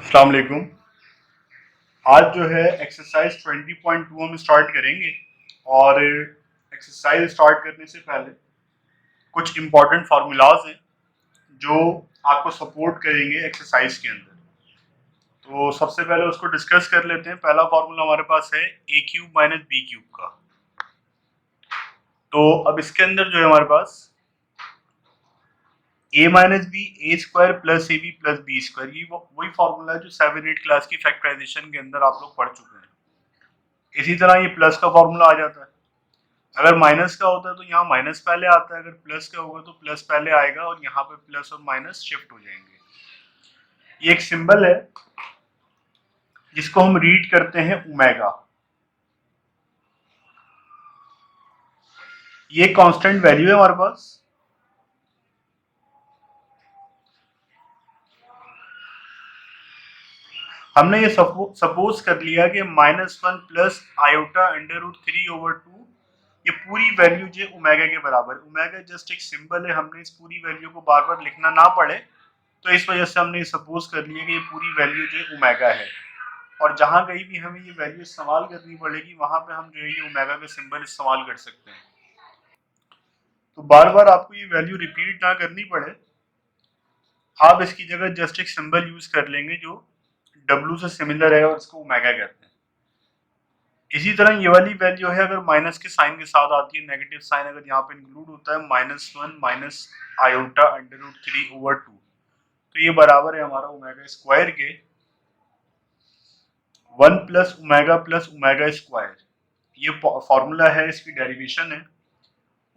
अस्सलाम वालेकुम। आज जो है एक्सरसाइज 20.2 हम स्टार्ट करेंगे और एक्सरसाइज स्टार्ट करने से पहले कुछ इम्पोर्टेंट फार्मूलाज हैं जो आपको सपोर्ट करेंगे एक्सरसाइज के अंदर। तो सबसे पहले उसको डिस्कस कर लेते हैं। पहला फार्मूला हमारे पास है A cube minus B cube का। तो अब इसके अंदर जो है हमारे पास A minus B A square plus A B plus B square, ये वही फार्मूला है जो 7-8 क्लास की फैक्टराइजेशन के अंदर आप लोग पढ़ चुके हैं। इसी तरह ये प्लस का फार्मूला आ जाता है। अगर माइनस का होता है तो यहाँ माइनस पहले आता है, अगर प्लस का होगा तो प्लस पहले आएगा और यहाँ पे प्लस और माइनस शिफ्ट हो जाएंगे। ये एक सिंबल है जिसको हम रीड करते हैं ओमेगा। ये कांस्टेंट वैल्यू है हमारे पास। हमने ये सपोज कर लिया कि -1 प्लस आयोटा अंडर रूट 3/2 ये पूरी वैल्यू जो ओमेगा के बराबर। ओमेगा जस्ट एक सिंबल है, हमने इस पूरी वैल्यू को बार बार लिखना ना पड़े तो इस वजह से हमने सपोज कर लिया कि ये पूरी वैल्यू जो ओमेगा है। और जहां कहीं भी हमें ये वैल्यू इस्तेमाल करनी पड़ेगी वहां पे हम जो है ये ओमेगा का सिंबल इस्तेमाल कर सकते हैं। तो बार बार आपको ये वैल्यू रिपीट ना करनी पड़े, आप इसकी जगह जस्ट एक सिंबल यूज कर लेंगे जो डब्ल्यू से सिमिलर है और इसको ओमेगा कहते हैं। इसी तरह ये वाली वैल्यू है, अगर माइनस के साइन के साथ आती है, नेगेटिव साइन अगर यहाँ पे इंक्लूड होता है, -1 माइनस आयोटा अंडर रूट 3/2, तो ये बराबर है हमारा ओमेगा स्क्वायर के 1 प्लस ओमेगा स्क्वायर। ये फॉर्मूला है, इसकी डेरिवेशन है।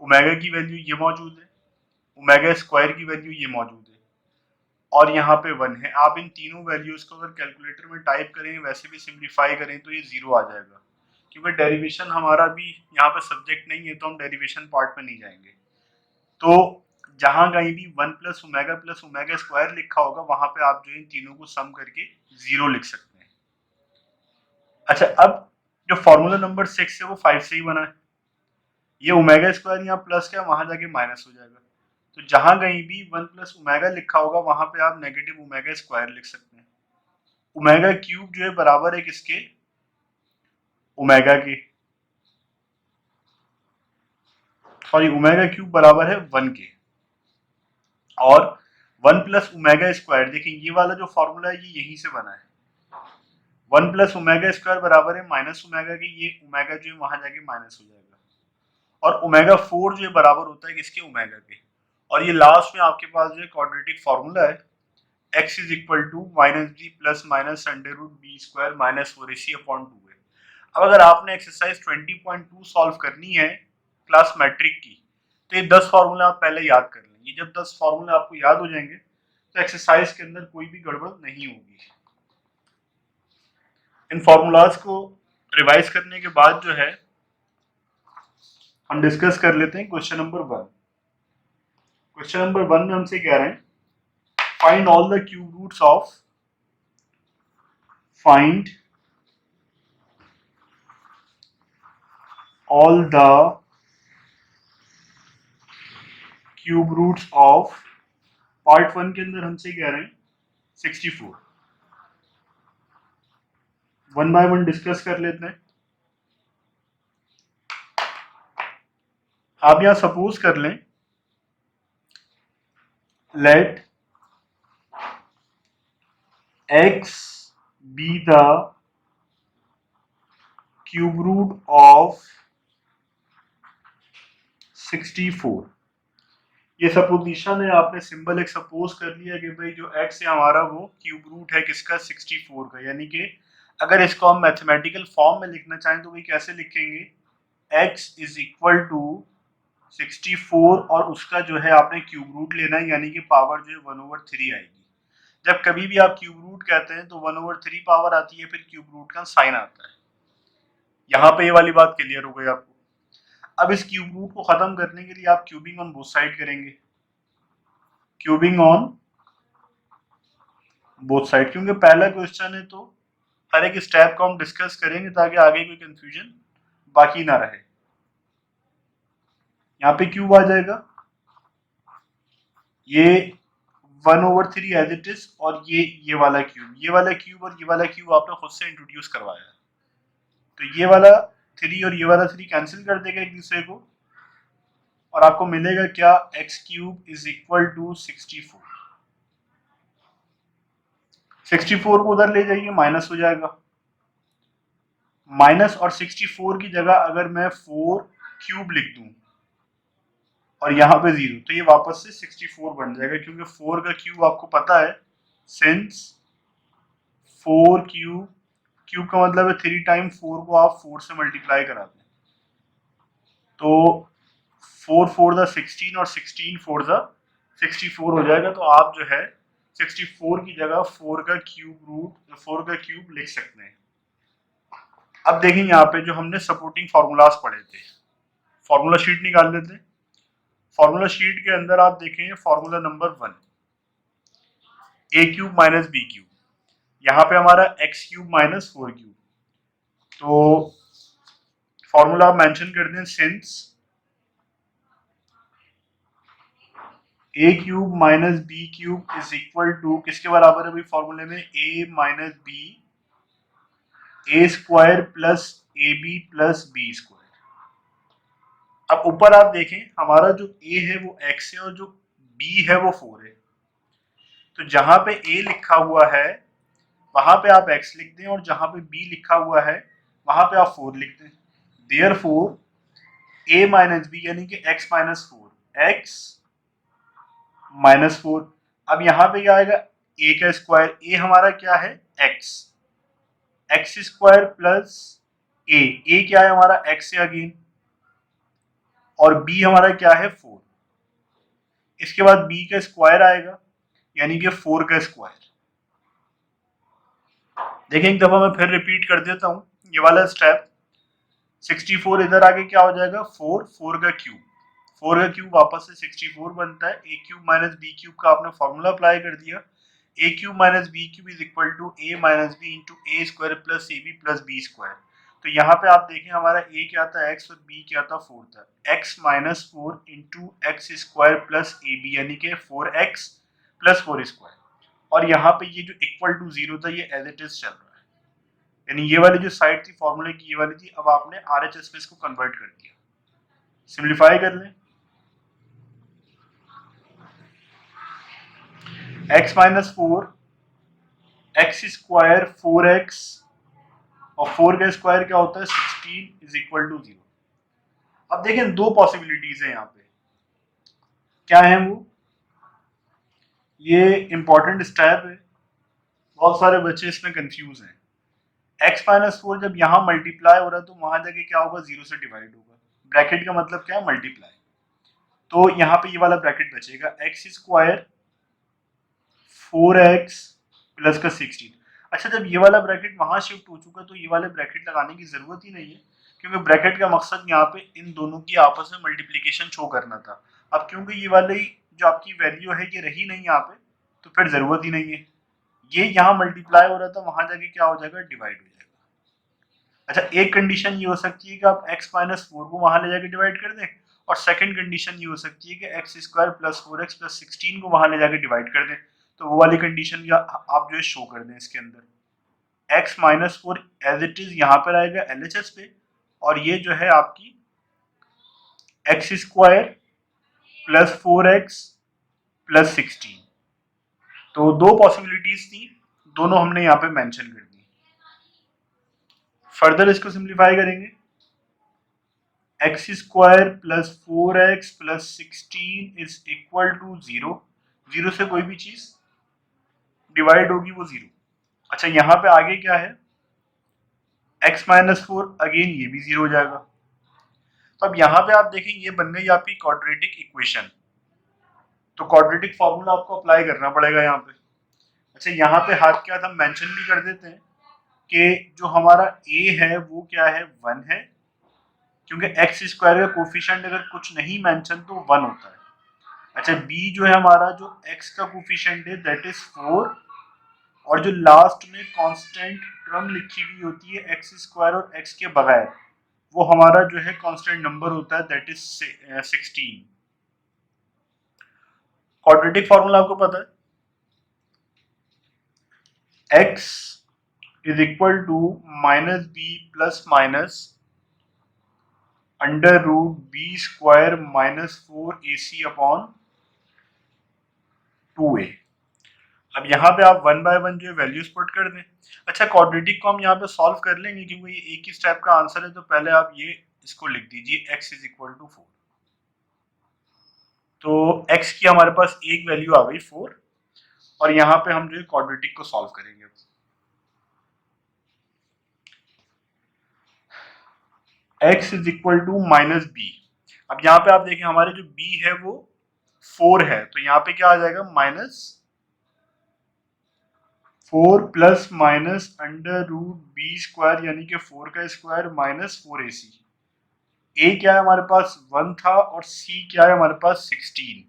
ओमेगा की वैल्यू ये मौजूद है, ओमेगा स्क्वायर की वैल्यू ये मौजूद है और यहाँ पे 1 है। आप इन तीनों वैल्यूज को अगर कैलकुलेटर में टाइप करें, वैसे भी सिंप्लीफाई करें तो ये 0 आ जाएगा। क्योंकि डेरिवेशन हमारा भी यहाँ पे सब्जेक्ट नहीं है तो हम डेरिवेशन पार्ट में नहीं जाएंगे। तो जहां कहीं भी 1 प्लस ओमेगा स्क्वायर लिखा होगा वहां पे आप जो इन तीनों को सम करके 0 लिख सकते हैं। अच्छा, अब जो फॉर्मूला नंबर 6 है वो 5 से ही बना है। ये ओमेगा स्क्वायर यहाँ प्लस का, वहां जाके माइनस हो जाएगा। तो जहां कहीं भी 1 प्लस ओमेगा लिखा होगा वहां पे आप नेगेटिव ओमेगा स्क्वायर लिख सकते हैं। ओमेगा क्यूब जो है बराबर है किसके? ओमेगा के। सॉरी, ओमेगा क्यूब बराबर है 1 के। और 1 प्लस ओमेगा स्क्वायर, देखिए ये वाला जो फॉर्मूला है ये यहीं से बना है। 1 प्लस ओमेगा स्क्वायर बराबर है माइनस ओमेगा के, ये ओमेगा जो है वहां जाके माइनस हो जाएगा। और ओमेगा 4 जो है बराबर होता है किसके? ओमेगा के। और ये लास्ट में आपके पास जो है क्वाड्रेटिक फॉर्मूला है, x is equal to minus b plus minus under root b square minus 4ac upon 2 है। अब अगर आपने एक्सरसाइज 20.2 सॉल्व करनी है क्लास मैट्रिक की, तो ये 10 फार्मूला आप पहले याद कर लें। ये जब 10 फार्मूला आपको याद हो जाएंगे तो एक्सरसाइज के अंदर कोई भी गड़बड़ नहीं होगी। इन फार्मूलाज को रिवाइज करने के बाद जो है हम डिस्कस कर लेते हैं क्वेश्चन नंबर 1। क्वेश्चन नंबर 1 में हमसे कह रहे हैं find all the cube roots of find all the cube roots of, part 1 के अंदर हमसे कह रहे हैं 64। वन बाय वन डिस्कस कर लेते हैं। आप यहां सपोज कर लें, let x be the cube root of 64। ये सपोजिशन है, आपने सिंबल एक सपोज कर लिया कि भाई जो x है हमारा वो क्यूब रूट है किसका? 64 का। यानी कि अगर इसको हम मैथमेटिकल फॉर्म में लिखना चाहें तो भाई कैसे लिखेंगे? x इज इक्वल टू 64 और उसका जो है आपने क्यूब रूट लेना है, यानी कि पावर जो है 1/3 आएगी। जब कभी भी आप क्यूब रूट कहते हैं तो 1/3 पावर आती है, फिर क्यूब रूट का साइन आता है। यहाँ पे ये वाली बात क्लियर हो गई आपको। अब इस क्यूब रूट को खत्म करने के लिए आप क्यूबिंग ऑन बोथ साइड करेंगे, क्यूबिंग ऑन बोथ साइड, क्योंकि पहला क्वेश्चन है तो हर एक स्टेप को हम डिस्कस करेंगे ताकि आगे कोई कंफ्यूजन बाकी ना रहे। यहाँ पे क्यूब आ जाएगा, ये 1/3 एज इट इज, और ये वाला क्यूब, ये वाला क्यूब और ये वाला क्यूब आपने खुद से इंट्रोड्यूस करवाया, तो ये वाला 3 और ये वाला 3 कैंसिल कर देगा एक दूसरे को, और आपको मिलेगा क्या, x³ इज इक्वल टू 64। 64 को उधर ले जाइए, माइनस हो जाएगा, माइनस, और 64 की जगह अगर मैं 4³ लिख दूं और यहाँ पे 0, तो ये वापस से 64 बन जाएगा, क्योंकि 4 का क्यूब आपको पता है, सिंस 4³ क्यूब का मतलब है 3 टाइम 4 को आप 4 से मल्टीप्लाई करा दें, तो 4 4 दा 16 और 16 4 दा 64 हो जाएगा। तो आप जो है 64 की जगह 4 का क्यूब लिख सकते हैं। अब देखें यहाँ पे जो हमने सपोर्टिंग फार्मूलाज पढ़े थे, फार्मूला शीट निकाल लेते हैं। फार्मूला शीट के अंदर आप देखें formula number 1, a³ minus b³, यहाँ पे हमारा x³ माइनस 4³, तो फार्मूला आप मेंशन कर दें, since a³ minus b³ is equal to, किसके बराबर है भाई फॉर्मूले में, a minus b a² plus ab plus b²। अब ऊपर आप देखें हमारा जो a है वो x है और जो b है वो 4 है, तो जहां पे a लिखा हुआ है वहां पे आप x लिख दें, और जहां पे b लिखा हुआ है वहां पे आप 4 लिख दें। देयरफॉर a माइनस b यानी कि x माइनस 4, x माइनस 4। अब यहाँ पे क्या आएगा, a का स्क्वायर, a हमारा क्या है x² प्लस a क्या है हमारा x है अगेन, और b हमारा क्या है 4। इसके बाद b का स्क्वायर आएगा यानी कि 4 का स्क्वायर। देखिए एक दफा मैं फिर रिपीट कर देता हूं ये वाला स्टेप। 64 इधर आके क्या हो जाएगा, 4 का क्यूब, 4 का क्यूब वापस से 64 बनता है। a³ माइनस b³ का आपने फॉर्मूला अप्लाई कर दिया, a³ minus b³ is equal to a minus b into a² plus ab plus b²। तो यहाँ पे आप देखें हमारा a क्या था x और b क्या था 4 था, x minus 4 into x² plus ab यानी कि 4x प्लस 4²। और यहाँ पे ये जो इक्वल टू 0 था ये एज इट इज चल रहा है, यानी ये वाली जो साइड थी फॉर्मूले की ये वाली थी, अब आपने RHS में इसको कन्वर्ट कर दिया। सिंप्लीफाई कर लें, x माइनस 4 x² 4x और 4 का स्क्वायर क्या होता है 16 इज इक्वल टू 0। अब देखें दो पॉसिबिलिटीज है यहाँ पे, क्या है वो, ये इंपॉर्टेंट स्टेप है, बहुत सारे बच्चे इसमें कंफ्यूज हैं। x माइनस 4 जब यहाँ मल्टीप्लाई हो रहा है तो वहां जाके क्या होगा, 0 से डिवाइड होगा, ब्रैकेट का मतलब क्या है मल्टीप्लाई, तो यहाँ पे ये वाला ब्रैकेट बचेगा x² 4x प्लस का 16। अच्छा जब ये वाला ब्रैकेट वहां शिफ्ट हो चुका तो ये वाले ब्रैकेट लगाने की जरूरत ही नहीं है, क्योंकि ब्रैकेट का मकसद यहाँ पे इन दोनों की आपस में मल्टीप्लीकेशन शो करना था। अब क्योंकि ये वाली जो आपकी वैल्यू है ये रही नहीं यहाँ पे, तो फिर जरूरत ही नहीं है, ये यहाँ मल्टीप्लाई हो रहा था वहां जाके क्या हो जाएगा, डिवाइड हो जाएगा। अच्छा एक कंडीशन ये हो सकती है कि आप x माइनस 4 को वहां ले जाके डिवाइड कर दें, और सेकंड कंडीशन ये हो सकती है कि x² प्लस 4x प्लस 16 को वहां ले जाके डिवाइड कर दें, तो वो वाली कंडीशन आप जो है शो कर दें इसके अंदर। x minus 4 as it is यहाँ पर आएगा LHS पे, और ये जो है आपकी x² प्लस 4x प्लस 16। तो दो पॉसिबिलिटीज थी, दोनों हमने यहाँ पे मेंशन कर दी। फर्दर इसको सिंप्लीफाई करेंगे, x² plus 4x plus 16 is equal to 0, 0 से कोई भी चीज डिवाइड होगी वो 0। अच्छा यहाँ पे आगे क्या है, x माइनस 4 अगेन ये भी 0 हो जाएगा। तो अब यहाँ पे आप देखें ये बन गई आपकी क्वाड्रेटिक इक्वेशन, तो क्वाड्रेटिक फॉर्मूला आपको अप्लाई करना पड़ेगा यहाँ पे। अच्छा यहाँ पे हाथ क्या था मेंशन भी कर देते हैं कि जो हमारा a है वो क्या है 1 है, क्योंकि x² का कोफिशिएंट अगर कुछ नहीं मेंशन तो 1 होता है। अच्छा b जो है हमारा जो x का कोफिशिएंट है दैट इज 4, और जो लास्ट में कांस्टेंट टर्म लिखी हुई होती है x² और x के बगैर वो हमारा जो है कांस्टेंट नंबर होता है दैट इज 16। क्वाड्रेटिक फार्मूला आपको पता है, x is equal to minus b plus minus under root b square minus 4ac upon 2a। अब यहाँ पे आप वन बाय वन जो वैल्यूज पुट कर दें। अच्छा, क्वाड्रेटिक को हम यहाँ पे सॉल्व कर लेंगे क्योंकि ये एक ही स्टेप का आंसर है, तो पहले आप ये इसको लिख दीजिए x इज इक्वल टू 4। तो x की हमारे पास एक वैल्यू आ गई 4, और यहाँ पे हम जो है क्वाड्रेटिक को सॉल्व करेंगे। x is equal to minus b. अब यहाँ पे आप देखें हमारे जो b है वो 4 है, तो यहाँ पे क्या आ जाएगा minus 4 plus minus under root b square यानी कि 4 का स्क्वायर माइनस 4ac। a क्या है हमारे पास 1 था और c क्या है हमारे पास 16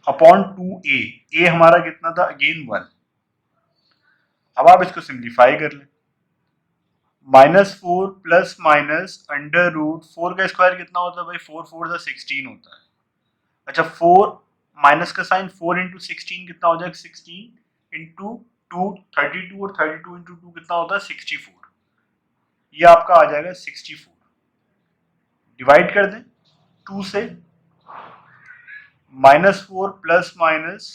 अपॉन 2a। a हमारा कितना था अगेन 1। अब आप इसको सिंप्लीफाई कर लें। -4 प्लस माइनस अंडर रूट 4 का स्क्वायर कितना होता है भाई 4 4 का 16 होता है। अच्छा 4 माइनस का साइन 4 इंटू 16 कितना हो जाएगा 16 इंटू 2 32 और 32 इंटू 2 कितना होता है 64। ये आपका आ जाएगा 64। डिवाइड कर दें 2 से। -4 प्लस माइनस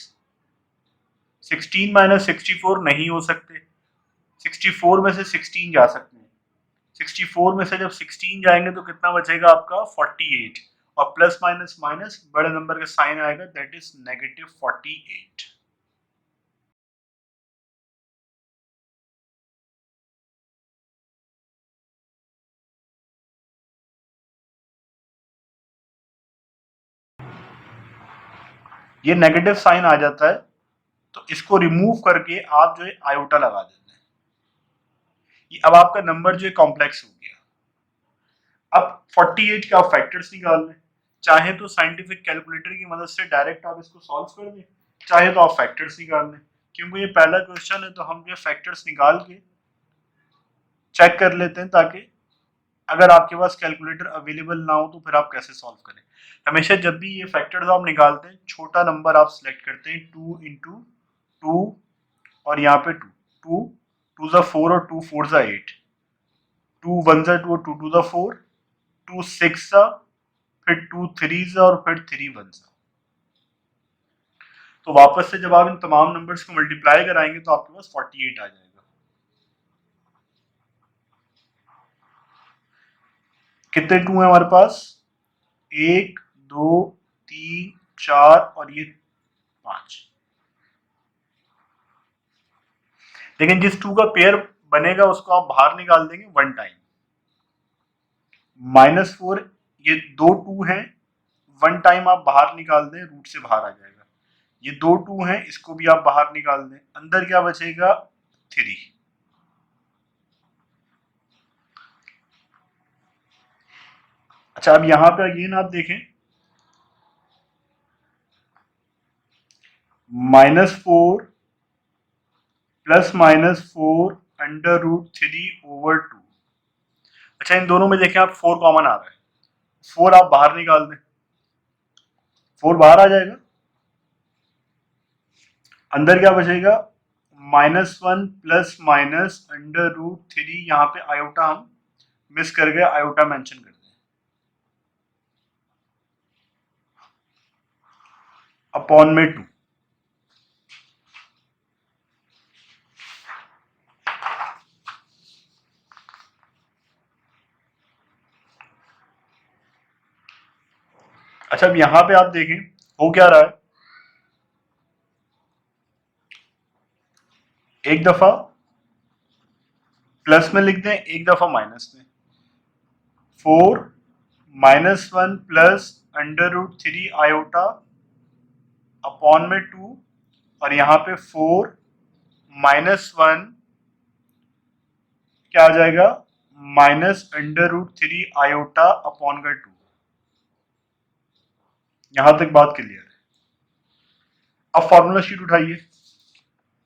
16 माइनस 64 नहीं हो सकते, 64 में से 16 जा सकते हैं। 64 में से जब 16 जाएंगे तो कितना बचेगा आपका 48, और प्लस माइनस माइनस बड़े नंबर का साइन आएगा, दैट इज नेगेटिव 48। ये नेगेटिव साइन आ जाता है, तो इसको रिमूव करके आप जो है आयोटा लगा देते हैं। ये अब आपका नंबर जो है कॉम्प्लेक्स हो गया। अब 48 के आप फैक्टर्स निकाल लें, चाहे तो साइंटिफिक कैलकुलेटर की मदद से डायरेक्ट आप इसको सॉल्व कर दें, चाहे तो आप फैक्टर्स निकाल लें। क्योंकि ये पहला क्वेश्चन है तो हम जो फैक्टर्स निकाल के चेक कर लेते हैं, ताकि अगर आपके पास कैलकुलेटर अवेलेबल ना हो तो फिर आप कैसे सॉल्व करें। हमेशा जब भी ये फैक्टर्स आप निकालते हैं छोटा नंबर आप सिलेक्ट करते हैं, 2 इंटू 2 और यहाँ पे 2 2 2 ज़ा 4 और 2 4 ज़ा 8, 2 1 ज़ा 2 और 2 2 ज़ा 4, 2 6 ज़ा, फिर 2 3 ज़ा और फिर 3 1 ज़ा। तो वापस से जब आप इन तमाम नंबर्स को मल्टीप्लाई कराएंगे तो आपके पास 48 आ जाएगा। कितने 2 है हमारे पास 1 2 3 4 और ये 5। लेकिन जिस 2 का पेयर बनेगा उसको आप बाहर निकाल देंगे 1 टाइम। -4 ये 2 2 हैं, 1 टाइम आप बाहर निकाल दें रूट से बाहर आ जाएगा। ये 2 2 हैं, इसको भी आप बाहर निकाल दें, अंदर क्या बचेगा 3। अच्छा अब यहाँ पे अगेन आप देखें -4 प्लस -4 अंडर रूट 3/2। अच्छा इन दोनों में देखें आप 4 कॉमन आ रहा है, 4 आप बाहर निकाल दें, 4 बाहर आ जाएगा, अंदर क्या बचेगा -1 प्लस माइनस अंडर रूट 3। यहाँ पे आयोटा हम मिस कर गए, आयोटा मेंशन कर दें, अपॉन में 2। अच्छा अब यहाँ पे आप देखें हो क्या रहा है, एक दफा प्लस में लिख दें, एक दफा माइनस में। 4 -1 plus under root 3 iota upon में 2, और यहाँ पे 4 -1 क्या आ जाएगा minus under root 3 iota upon का 2। यहां तक बात क्लियर है। अब फॉर्मूला शीट उठाइए।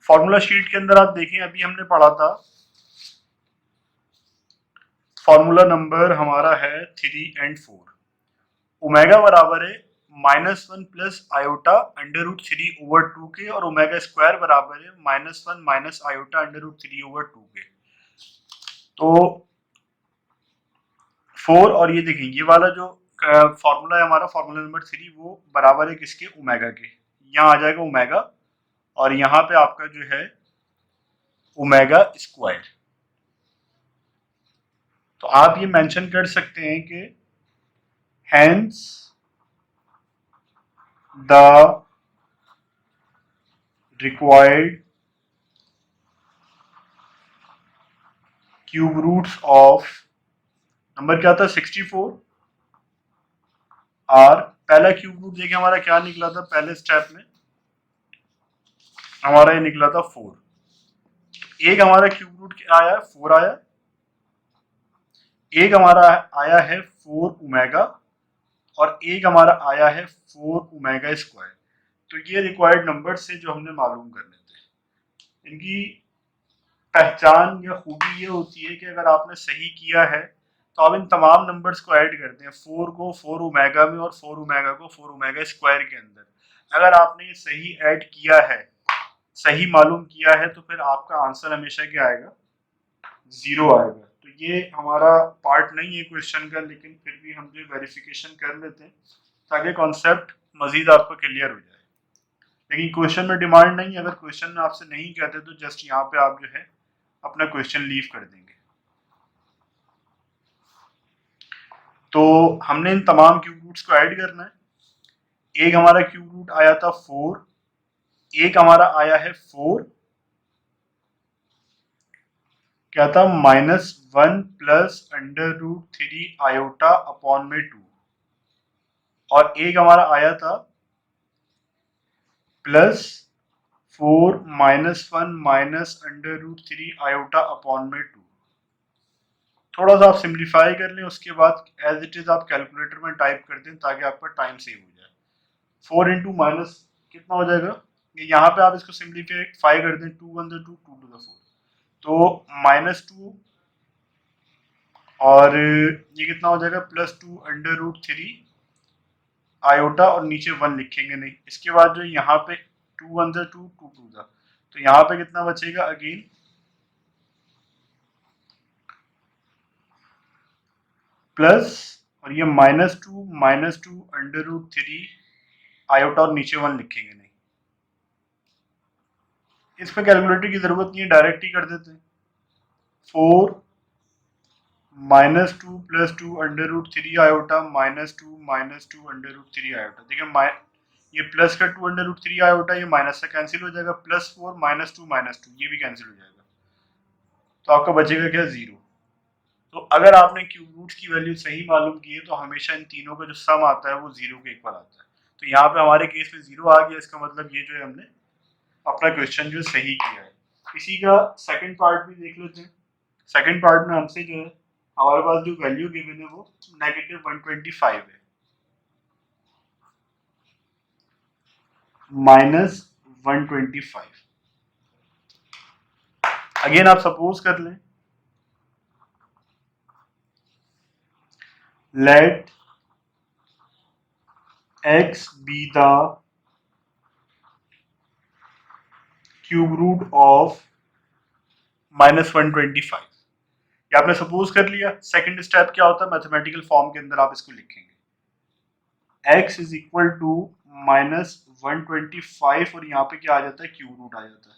फॉर्मूला शीट के अंदर आप देखें अभी हमने पढ़ा था, फॉर्मूला नंबर हमारा है 3 और 4। ओमेगा बराबर है -1 प्लस आयोटा √3/2 के और ओमेगा स्क्वायर बराबर है -1 माइनस आयोटा √3/2 के। तो 4 और ये देखें ये वाला जो फॉर्मूला है हमारा फॉर्मूला नंबर 3 वो बराबर है किसके, ओमेगा के। यहाँ आ जाएगा ओमेगा और यहाँ पे आपका जो है ओमेगा स्क्वायर। तो आप ये मेंशन कर सकते हैं कि hence the required cube roots of, number क्या था 64, आर पहला क्यूब रूट देखिए हमारा क्या निकला था पहले स्टेप में, हमारा ये निकला था 4। एक हमारा क्यूब रूट क्या आया, 4 आया। एक हमारा आया है 4 ओमेगा और एक हमारा आया है 4 ओमेगा स्क्वायर। तो ये रिक्वायर्ड नंबर से जो हमने मालूम करने थे। इनकी पहचान या खूबी ये होती है कि अगर आपने सही किया है तो आप इन तमाम नंबर्स को ऐड करते हैं, 4 को 4 ओमेगा में और 4 ओमेगा को 4 ओमेगा स्क्वायर के अंदर। अगर आपने ये सही ऐड किया है, सही मालूम किया है, तो फिर आपका आंसर हमेशा क्या आएगा, 0 आएगा। तो ये हमारा पार्ट नहीं है क्वेश्चन का, लेकिन फिर भी हम जो वेरिफिकेशन कर लेते हैं ताकि कॉन्सेप्ट मजीद आपको क्लियर हो जाए। लेकिन क्वेश्चन में डिमांड नहीं है, अगर क्वेश्चन में आपसे नहीं कहते तो जस्ट यहाँ पे आप जो है अपना क्वेश्चन लीव कर देंगे। तो हमने इन तमाम क्यूब रूट्स को ऐड करना है। एक हमारा क्यूब रूट आया था 4, एक हमारा आया है 4 क्या था -1 प्लस √3 आयोटा अपॉन में 2, और एक हमारा आया था +4 -1 माइनस √3 आयोटा अपॉन में 2। थोड़ा सा आप सिंप्लीफाई कर लें, उसके बाद एज इट इज आप कैलकुलेटर में टाइप कर दें ताकि आपका टाइम सेव हो जाए। 4 इंटू माइनस कितना हो जाएगा, यहाँ पे आप इसको सिंप्लीफाई कर दें, 2 1 2 2 टू द 4, तो -2 और ये कितना हो जाएगा +2 √3 आयोटा और नीचे 1 लिखेंगे नहीं। इसके बाद जो यहाँ पे 2 1 2 2 2 था, तो यहाँ पे कितना बचेगा अगेन प्लस और ये -2 √3 आयोटा और नीचे 1 लिखेंगे नहीं। इस पे कैलकुलेटर की जरूरत नहीं है, डायरेक्ट ही कर देते हैं। 4 -2 +2 √3 आयोटा -2 √3 आयोटा। देखिए ये प्लस का 2 √3 आयोटा ये माइनस से कैंसिल हो जाएगा, +4 -2 ये भी कैंसिल हो जाएगा, तो आपका बचेगा क्या, 0। तो अगर आपने क्यूब रूट्स की वैल्यू सही मालूम की है तो हमेशा इन तीनों का जो सम आता है वो 0 के इक्वल आता है। तो यहाँ पे हमारे केस में 0 आ गया, इसका मतलब ये जो है हमने अपना क्वेश्चन जो सही किया है। इसी का सेकंड पार्ट भी देख लेते हैं। सेकंड पार्ट में हमसे जो है हमारे पास जो वैल्यू गिवन है वो -125 है, -125। अगेन आप सपोज कर लें, let x be the cube root of -125। ये आपने सपोज कर लिया। सेकंड स्टेप क्या होता है, मैथमेटिकल फॉर्म के अंदर आप इसको लिखेंगे, x इज इक्वल टू -125 और यहाँ पे क्या आ जाता है, क्यूब रूट आ जाता है।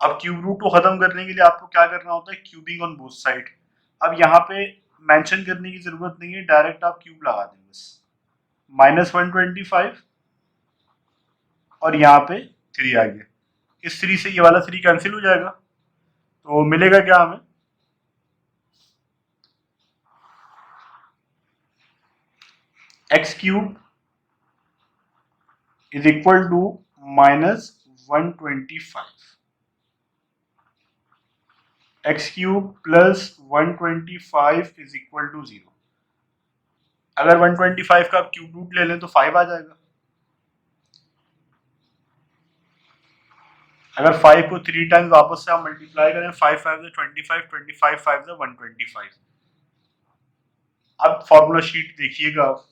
अब क्यूब रूट को खत्म करने के लिए आपको क्या करना होता है, क्यूबिंग ऑन बोथ साइड। अब यहाँ पे मेंशन करने की जरूरत नहीं है, डायरेक्ट आप क्यूब लगा दें बस, -125 और यहाँ पे 3 आ गया। इस 3 से ये वाला 3 कैंसिल हो जाएगा, तो मिलेगा क्या हमें, x cube is equal to -125, x cube plus 125 is equal to 0। अगर 125 का आप क्यूब रूट ले लें तो 5 आ जाएगा। अगर 5 को 3 टाइम्स वापस से आप मल्टीप्लाई करें, 5 5 25, 25 5 125। अब फॉर्मूला शीट देखिएगा आप,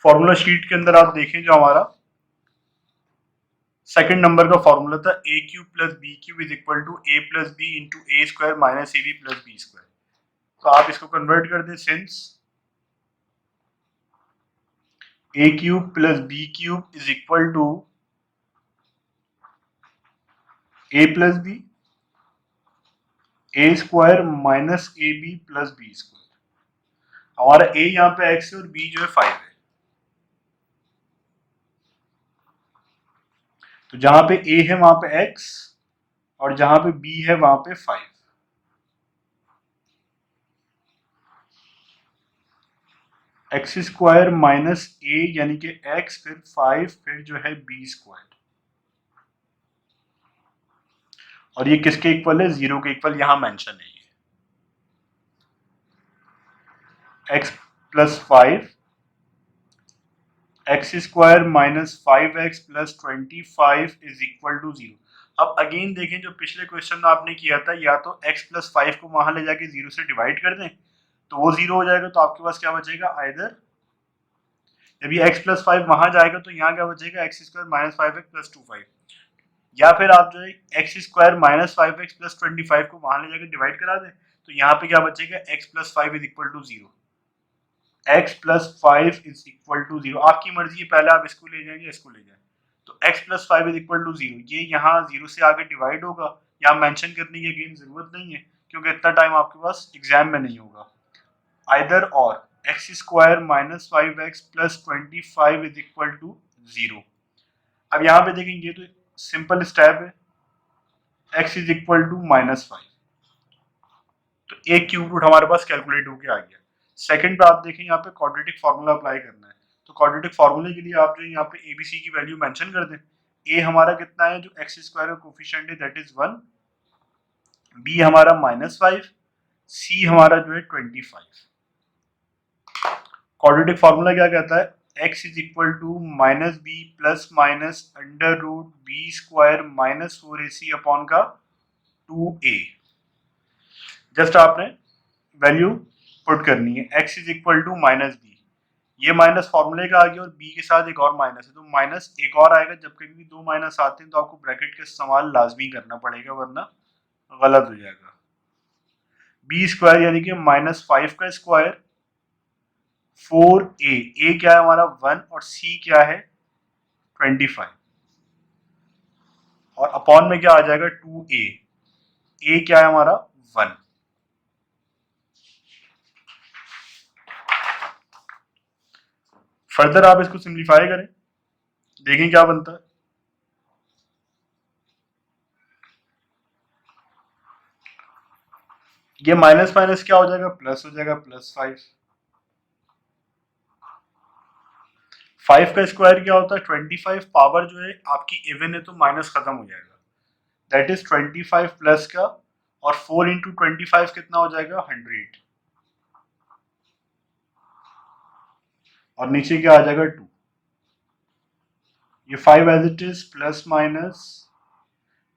फॉर्मूला शीट के अंदर आप देखें जो हमारा सेकंड नंबर का फॉर्मूला था A cube plus B cube is equal to A plus B into A square minus A B plus B square. तो आप इसको कन्वर्ट कर दें since A cube plus B cube is equal to A plus B A square minus A B plus B square. हमारा A यहाँ पे x है और बी जो है 5 है। तो जहां पे ए है वहां पे एक्स और जहां पे बी है वहां पे 5। एक्स स्क्वायर माइनस ए यानी कि एक्स फिर 5 फिर जो है बी स्क्वायर। और ये किसके इक्वल है? 0 के इक्वल यहां मेंशन है। ये x plus 5 x square minus 5x plus 25 is equal to 0। अब अगेन देखें जो पिछले क्वेश्चन में आपने किया था, या तो x प्लस 5 को वहां ले जाके 0 से डिवाइड कर दें तो वो 0 हो जाएगा, तो आपके पास क्या बचेगा? आइदर जब ये x प्लस 5 वहां जाएगा तो यहाँ क्या बचेगा? X square minus 5x plus 25, या फिर आप जो है x square minus 5x plus 25 को वहां ले जाकर डिवाइड करा दें तो यहाँ पे क्या बचेगा? x plus 5 is equal to 0। x plus 5 is equal to 0। आपकी मर्जी है, पहले आप इसको ले जाएं या इसको ले जाएं। तो x plus 5 is equal to 0, ये यहाँ 0 से आगे डिवाइड होगा। यहाँ मेंशन करने की अगेन जरूरत नहीं है क्योंकि इतना टाइम आपके पास एग्जाम में नहीं होगा। आइदर और x square minus 5x plus 25 is equal to 0। अब यहाँ पे देखेंगे तो सिंपल स्टेप है, x is equal to minus 5, तो एक क्यूब रूट हमारे पास कैलकुलेट होके आ गया। सेकंड पे आप देखें यहाँ पे क्वाड्रेटिक फार्मूला अप्लाई करना है। तो क्वाड्रेटिक फार्मूले के लिए आप जो यहाँ पे एबीसी की वैल्यू मेंशन कर दें। ए हमारा कितना है? जो एक्स स्क्वायर का कोफिशिएंट है दैट इज 1, बी हमारा माइनस 5, सी हमारा जो है 25। क्वाड्रेटिक फार्मूला क्या कहता है? x is equal to minus b plus minus under root b square minus 4ac upon का 2a। जस्ट आपने वैल्यू पुट करनी है। x is equal to minus b, ये माइनस फॉर्मूले का आ गया और b के साथ एक और माइनस है तो माइनस एक और आएगा। जब कभी भी दो माइनस आते हैं तो आपको ब्रैकेट का इस्तेमाल लाजमी करना पड़ेगा वरना गलत हो जाएगा। बी स्क्वायर यानी कि माइनस 5 का स्क्वायर 4a, a क्या है हमारा 1 और c क्या है 25, और अपॉन में क्या आ जाएगा 2a, a क्या है हमारा 1। फर्दर आप इसको सिंप्लीफाई करें, देखें क्या बनता है। ये माइनस माइनस क्या हो जाएगा? प्लस हो जाएगा, प्लस 5। 5 का स्क्वायर क्या होता है? 25। पावर जो है आपकी इवन है तो माइनस खत्म हो जाएगा, दैट इज 25 प्लस का, और 4 इंटू 25 कितना हो जाएगा? 100, और नीचे क्या आ जाएगा 2। ये 5 as it is plus minus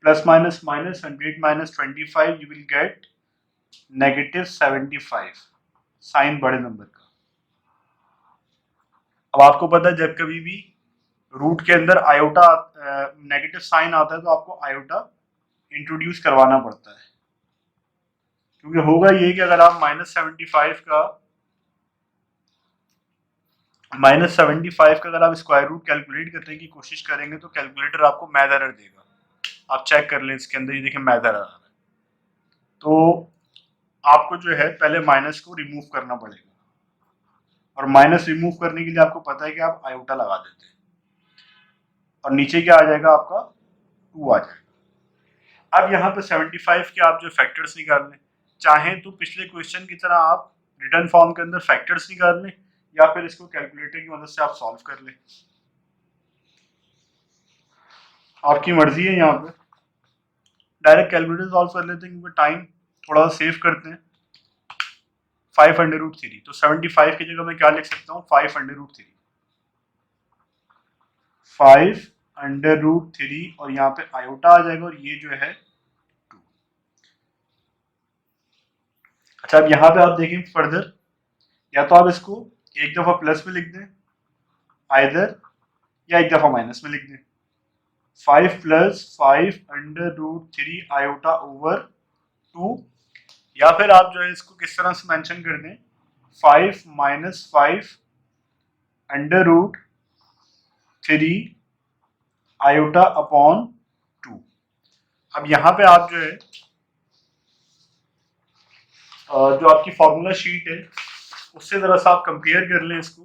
minus 100 minus 25 you will get negative 75, sign बड़े नंबर का। अब आपको पता है जब कभी भी रूट के अंदर आयोटा नेगेटिव साइन आता है तो आपको आयोटा इंट्रोड्यूस करवाना पड़ता है, क्योंकि होगा ये कि अगर आप माइनस 75 का अगर आप स्क्वायर रूट कैलकुलेट करने की कोशिश करेंगे तो कैलकुलेटर आपको मैथ एरर देगा। आप चेक कर लें इसके अंदर, ये देखिए मैथ एरर आ रहा है। तो आपको जो है पहले माइनस को रिमूव करना पड़ेगा, और माइनस रिमूव करने के लिए आपको पता है कि आप आयोटा लगा देते हैं, और नीचे क्या आ जाएगा आपका 2 आ जाएगा। अब यहाँ पे 75 के आप जो फैक्टर्स निकाल लें, चाहें तो पिछले क्वेश्चन की तरह आप रिटर्न फॉर्म के अंदर फैक्टर्स निकाल लें, या फिर इसको कैलकुलेटर की मदद से आप सॉल्व कर लें, आपकी मर्जी है। यहाँ पे डायरेक्ट कैलकुलेटर सॉल्व कर लेते हैं क्योंकि टाइम थोड़ा सा सेव करते हैं। 5 अंडर रूट 3, तो 75 की जगह मैं क्या लिख सकता हूँ? 5 अंडर रूट 3, 5 अंडर रूट 3, और यहाँ पे आयोटा आ जाएगा, और ये जो है 2। अच्छा, अब यहाँ पे आप देखें फर्दर, या तो आप इसको एक दफा प्लस में लिख दें आइदर, या एक दफा माइनस में लिख दें 5 plus 5 under root 3 iota over 2, या फिर आप जो है इसको किस तरह से मेंशन कर दें 5 minus 5 under root 3 iota upon 2। अब यहाँ पे आप जो है जो आपकी फॉर्मूला शीट है उससे जरा सा आप कंपेयर कर लें इसको,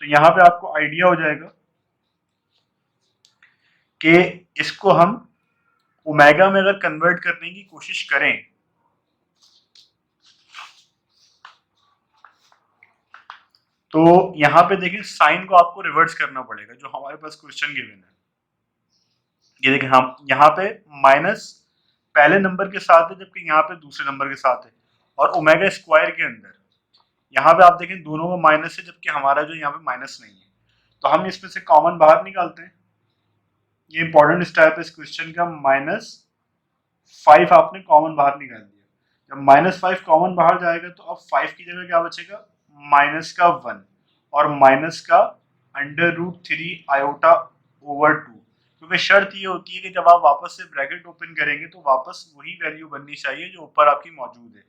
तो यहाँ पे आपको आइडिया हो जाएगा कि इसको हम ओमेगा में अगर कन्वर्ट करने की कोशिश करें तो यहाँ पे देखिए साइन को आपको रिवर्स करना पड़ेगा जो हमारे पास क्वेश्चन गिवन है। ये देखिए हम यहाँ पे माइनस पहले नंबर के साथ है जबकि यहाँ पे दूसरे नंबर के साथ है, और ओमेगा स्क्वायर के अंदर यहाँ पे आप देखें दोनों में माइनस है जबकि हमारा जो यहाँ पे माइनस नहीं है, तो हम इसमें से कॉमन बाहर निकालते हैं। ये इंपॉर्टेंट स्टेप है इस क्वेश्चन का, -5 आपने कॉमन बाहर निकाल दिया। जब -5 कॉमन बाहर जाएगा तो अब 5 की जगह क्या बचेगा माइनस का 1 और माइनस का अंडर रूट 3 आयोटा ओवर 2, क्योंकि शर्त ये होती है कि जब आप वापस से ब्रैकेट ओपन करेंगे तो वापस वही वैल्यू बननी चाहिए जो ऊपर आपकी मौजूद है।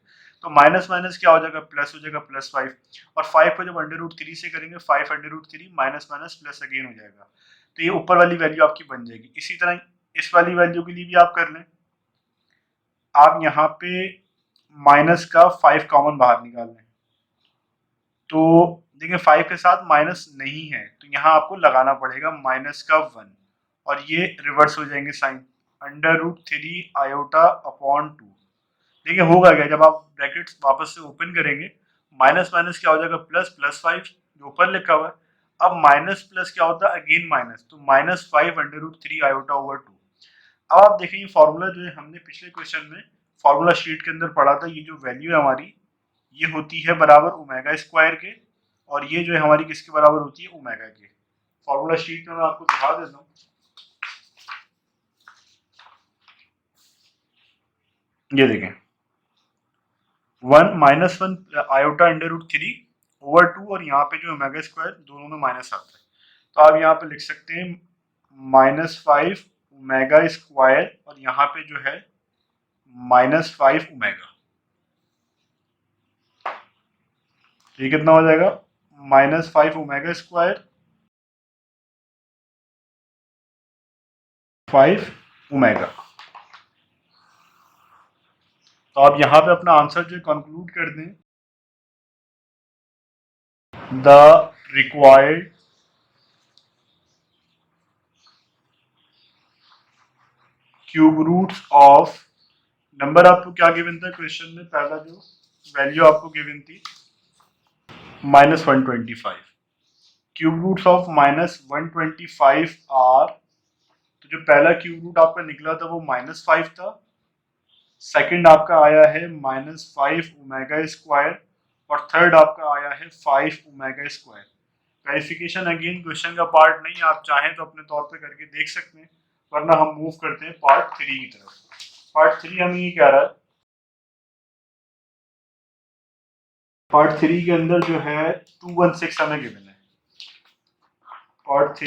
तो माइनस माइनस क्या हो जाएगा प्लस हो जाएगा +5, और 5 को जब अंडर रूट 3 से करेंगे 5 under root 3 minus minus plus again हो जाएगा, तो ये ऊपर वाली वैल्यू आपकी बन जाएगी। इसी तरह इस वाली वैल्यू के लिए भी आप कर लें, आप यहाँ पे माइनस का 5 कॉमन बाहर निकाल लें, तो देखिए 5 के साथ माइनस नहीं है तो यहाँ आपको लगाना पड़ेगा माइनस का 1, और ये रिवर्स हो जाएंगे sign under root 3 iota upon 2। देखिए होगा क्या जब आप ब्रैकेट्स वापस से ओपन करेंगे माइनस माइनस क्या हो जाएगा प्लस, +5 जो ऊपर लिखा हुआ है। अब माइनस प्लस क्या होता है अगेन माइनस, तो -5 अंडर रूट 3 आयोटा ओवर 2। अब आप देखें ये फॉर्मूला जो है हमने पिछले क्वेश्चन में फॉर्मूला शीट के अंदर पढ़ा था, ये जो वैल्यू है हमारी ये होती है बराबर ओमेगा स्क्वायर के, और ये जो है हमारी किसके बराबर होती है ओमेगा के। फॉर्मूला शीट में मैं आपको दिखा देता हूँ, ये देखें 1 -1 आयोटा अंडर रूट 3 ओवर 2, और यहाँ पे जो ओमेगा स्क्वायर दोनों में माइनस आता है, तो आप यहाँ पे लिख सकते हैं -5 ओमेगा स्क्वायर और यहाँ पे जो है -5 ओमेगा। ये कितना हो जाएगा -5 ओमेगा स्क्वायर 5 ओमेगा। तो आप यहाँ पे अपना आंसर जो कंक्लूड कर दें, the required cube roots of, number आपको क्या गिवन था क्वेश्चन में, पहला जो वैल्यू आपको गिवन थी -125, क्यूब रूट्स ऑफ -125 आर, तो जो पहला क्यूब रूट आपका निकला था वो -5 था, सेकंड आपका आया है -5 ओमेगा स्क्वायर, और थर्ड आपका आया है 5 omega square. Verification again question का पार्ट नहीं, आप चाहें तो अपने तौर पे करके देख सकते हैं, वरना हम मूव करते हैं पार्ट 3 की तरफ। पार्ट 3 हमें ये कह रहा है, पार्ट 3 के अंदर जो है 216 हमें गिवन है। पार्ट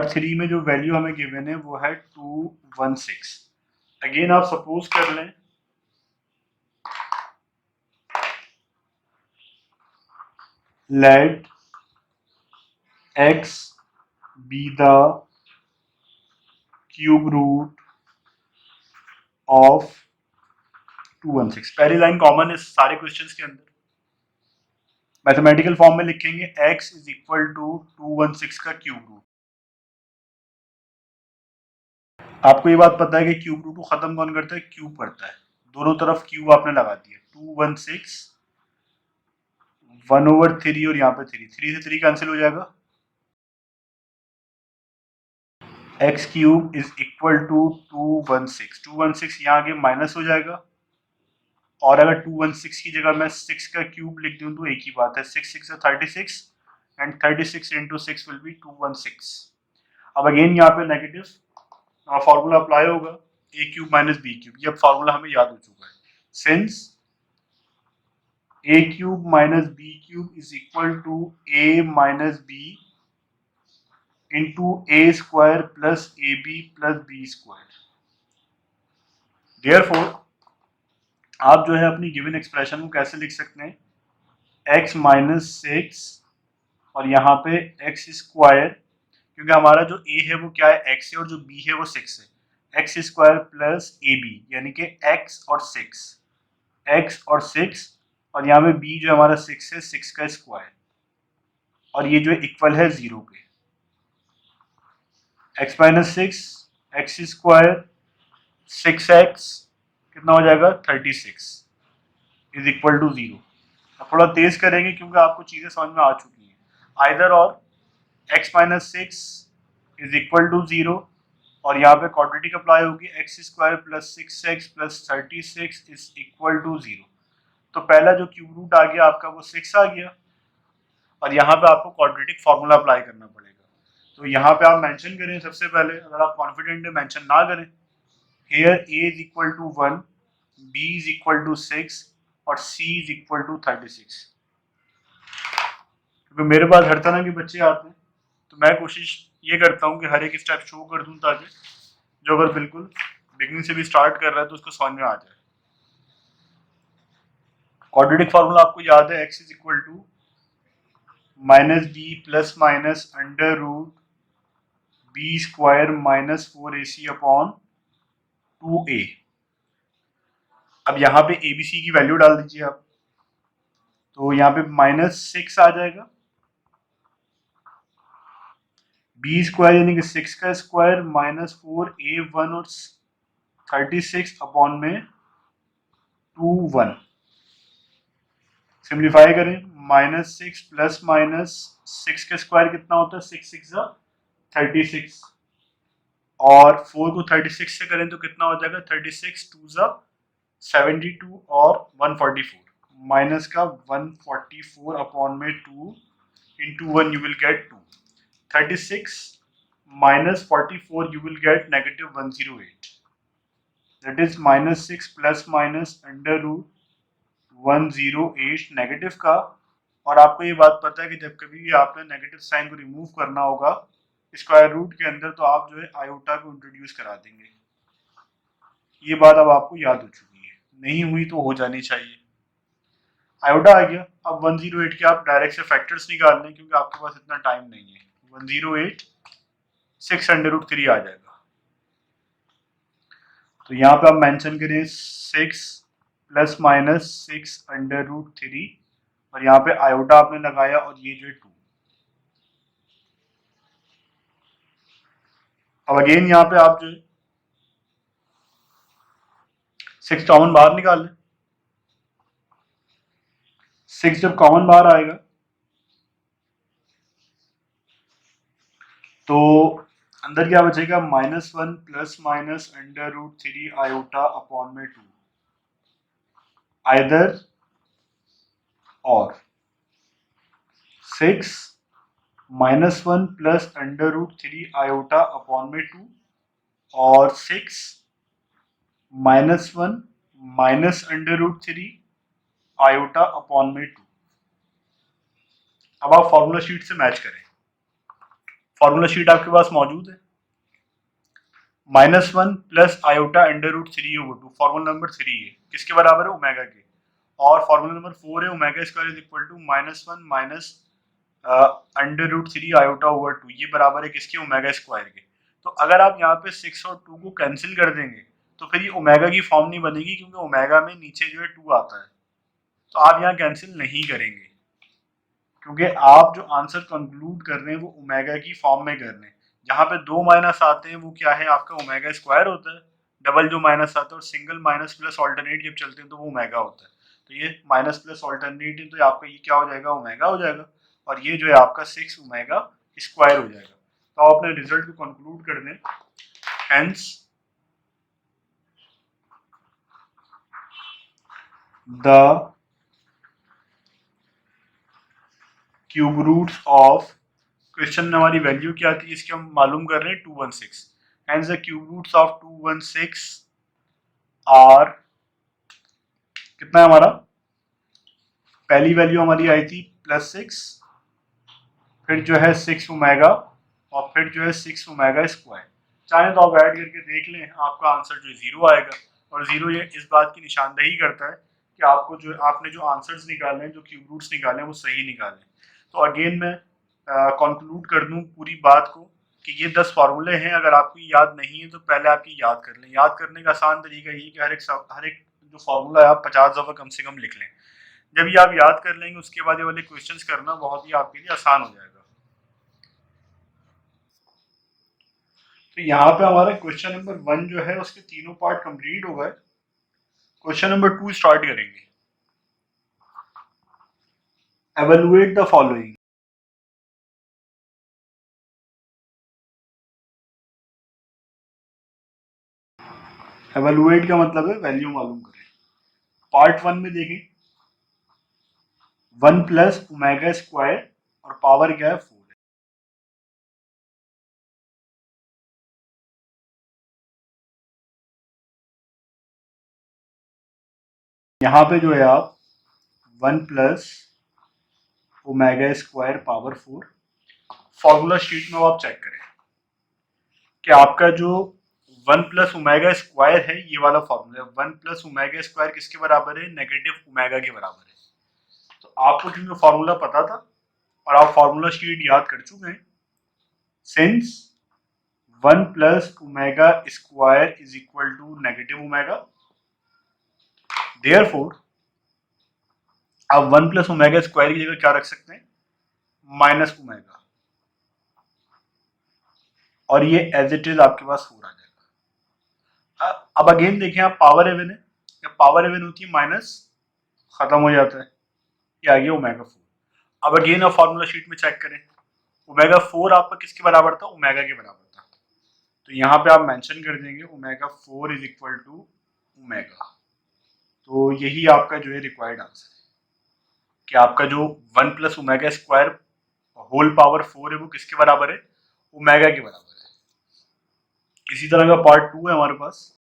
3 में जो वैल्यू हमें गिवन है वो है 216। अगेन आप सपोज कर लें let x be the cube root of 216। पहली लाइन कॉमन है सारे क्वेश्चंस के अंदर, मैथमेटिकल फॉर्म में लिखेंगे x इज इक्वल टू 216 का क्यूब रूट। आपको ये बात पता है कि क्यूब रूट को खत्म कौन करता है, क्यूब करता है, दोनों तरफ क्यूब आपने लगा दिया, 216 1/3 और यहाँ पे 3 से 3 कैंसिल हो जाएगा, x cube is equal to 216 यहाँ आगे माइनस हो जाएगा, और अगर 216 की जगह मैं 6 का क्यूब लिख दूं तो एक ही बात है, 6 6 36 एंड 36 इंटू 6 विल बी 216। अब अगेन यहाँ पे नेगेटिव फॉर्मूला अप्लाई होगा, a cube minus B cube, ये अब फॉर्मूला हमें याद हो चुका है। Since A cube minus B cube is equal to a minus b into A square plus A B plus B square. Therefore आप जो है अपनी गिवन एक्सप्रेशन को कैसे लिख सकते हैं, एक्स माइनस सिक्स और यहाँ पे एक्स स्क्वायर, क्योंकि हमारा जो ए है वो क्या है, एक्स है, और जो बी है वो सिक्स है, एक्स स्क्वायर प्लस ए बी यानी कि एक्स और सिक्स, एक्स और सिक्स, और यहाँ पे बी जो हमारा सिक्स है, सिक्स का स्क्वायर, और ये जो इक्वल है जीरो के। X minus six, x square, six x कितना हो जाएगा 36 इज इक्वल टू जीरो। अब थोड़ा तेज करेंगे क्योंकि आपको चीजें समझ में आ चुकी हैं। आइदर और x minus six is equal to zero, और यहाँ पे क्वाड्रेटिक अप्लाई होगी, x square plus six x plus 36 is equal to zero. तो पहला जो क्यूब रूट आ गया आपका वो सिक्स आ गया, और यहाँ पे आपको क्वाड्रेटिक फॉर्मूला अप्लाई करना पड़ेगा। तो यहाँ पे आप मेंशन करें सबसे पहले, अगर आप कॉन्फिडेंट है मेंशन ना करें, here a is equal to 1, b is equal to 6 और c is equal to 36। क्योंकि मेरे पास हर तरह के बच्चे आते हैं तो मैं कोशिश ये करता हूँ कि हर एक स्टेप शो कर दूँ, ताकि जो अगर बिल्कुल बिगनिंग से भी स्टार्ट कर रहा है तो उसको समझ में आ जाए। क्वाड्रेटिक फार्मूला आपको याद है, x is equal to minus b plus minus under root b square minus 4ac upon 2a। अब यहाँ पे एबीसी की वैल्यू डाल दीजिए आप, तो यहाँ पे माइनस सिक्स आ जाएगा, बी स्क्वायर यानी कि सिक्स का स्क्वायर माइनस 4a1 और 36 अपॉन में 2 1। सिंप्लीफाई करें, minus six plus minus six का स्क्वायर कितना होता है, सिक्स सिक्स 36, और 4 को 36 से करें तो कितना हो जाएगा, 36 2 72 और 144, माइनस का 144 अपॉन में 2 into 1 you will gate 2, 36 minus 44 you will get negative 108, that is minus 6 plus minus under root 108 negative का। और आपको ये बात पता है कि जब कभी भी आपने नेगेटिव साइन को रिमूव करना होगा स्क्वायर रूट के अंदर तो आप जो है आयोटा को इंट्रोड्यूस करा देंगे। ये बात अब आपको याद हो चुकी है, नहीं हुई तो हो जानी चाहिए। आयोटा आ गया, अब 108 के आप डायरेक्ट से फैक्टर्स निकाल लें क्योंकि आपके पास इतना टाइम नहीं है। 108 6 अंडर रूट 3 आ जाएगा, तो यहाँ पे आप मेंशन करें 6 प्लस माइनस 6 अंडर रूट 3, और यहाँ पे आयोटा आपने लगाया और ये जो है 2। अब अगेन यहाँ पे आप जो है 6 कॉमन बाहर निकाल लें, 6 जब कॉमन बाहर आएगा तो अंदर क्या बचेगा, -1 plus minus under root 3 iota upon में 2, आइदर और 6 -1 plus under root 3 iota upon में 2, और 6 -1 minus under root 3 iota upon में 2। अब आप फॉर्मूला शीट से मैच करें, फॉर्मूला शीट आपके पास मौजूद है, -1 plus iota under root 3 over 2, formula number 3 है, किसके बराबर है, ओमेगा के, और फॉर्मूला नंबर 4 है omega square is equal to -1 minus under root 3 iota over 2, ये बराबर है किसके, ओमेगा स्क्वायर के। तो अगर आप यहाँ पे 6 और 2 को कैंसिल कर देंगे तो फिर ये ओमेगा की फॉर्म नहीं बनेगी, क्योंकि ओमेगा में नीचे जो है 2 आता है, तो आप यहाँ कैंसिल नहीं करेंगे क्योंकि आप जो आंसर कंक्लूड कर रहे हैं वो ओमेगा की फॉर्म में कर रहे हैं। जहाँ पे 2 माइनस आते हैं वो क्या है, आपका ओमेगा स्क्वायर होता है, डबल जो माइनस आता है, और सिंगल माइनस प्लस ऑल्टरनेट जब चलते हैं तो वो ओमेगा होता है। तो ये माइनस प्लस ऑल्टरनेट है तो आपका ये क्या हो जाएगा, ओमेगा हो जाएगा, और ये जो है आपका 6 ओमेगा स्क्वायर हो जाएगा। तो आप अपने रिजल्ट को कंक्लूड कर दें, hence the cube roots of, question में हमारी वैल्यू क्या थी इसकी हम मालूम कर रहे हैं 216, hence the cube roots of 216 are कितना है हमारा पहली वैल्यू हमारी आई थी +6, फिर जो है 6 ओमेगा, और फिर जो है 6 ओमेगा स्क्वायर। चाहे तो आप ऐड करके देख लें, आपका आंसर जो 0 आएगा। और 0 ये इस बात की निशानदेही करता है कि आपको जो आपने जो आंसर्स निकाले हैं, जो क्यूब रूट्स निकाले हैं, वो सही निकाले। तो अगेन मैं कंक्लूड कर दूं पूरी बात को कि ये 10 फार्मूले हैं। अगर आपको याद नहीं है तो पहले आप ये याद कर लें। याद करने का आसान तरीका ये है कि हर एक जो फार्मूला है आप 50 दफ़ा कम से कम लिख लें। जब ये आप याद कर लेंगे, उसके बाद ये वाले क्वेश्चंस करना बहुत ही आपके लिए आसान हो जाएगा। तो यहाँ पे हमारा क्वेश्चन नंबर 1 जो है उसके तीनों पार्ट कंप्लीट हो गए। क्वेश्चन नंबर 2 स्टार्ट करेंगे। Evaluate the following. एवेलुएट का मतलब है वैल्यू मालूम करें। पार्ट 1 में देखें, 1 प्लस ओमेगा स्क्वायर और पावर क्या है 4 है। यहाँ पे जो है आप 1 plus omega square power 4, formula sheet में आप चेक करें कि आपका जो 1 प्लस ओमेगा स्क्वायर है, ये वाला फॉर्मूला है। 1 प्लस ओमेगा स्क्वायर किसके बराबर है? नेगेटिव ओमेगा के बराबर है। तो आपको क्योंकि फॉर्मूला पता था और आप फॉर्मूला शीट याद कर चुके हैं, since 1 plus omega square is equal to negative omega, therefore आप 1 प्लस ओमेगा स्क्वायर की जगह क्या रख सकते हैं? माइनस ओमेगा, और ये एज इट इज आपके पास 4 आ जाएगा। अब अगेन देखें, आप पावर एवन है, जब पावर एवन होती है माइनस खत्म हो जाता है, ये आ गया ओमेगा 4। अब अगेन आप फॉर्मूला शीट में चेक करें, ओमेगा 4 आपका किसके बराबर था? ओमेगा के बराबर था। तो यहाँ पे आप मेंशन कर देंगे omega 4 is equal to omega. तो यही आपका जो है रिक्वायर्ड आंसर है कि आपका जो 1 plus omega square whole power 4 है वो किसके बराबर है? ओमेगा के बराबर है। इसी तरह का पार्ट 2 है हमारे पास।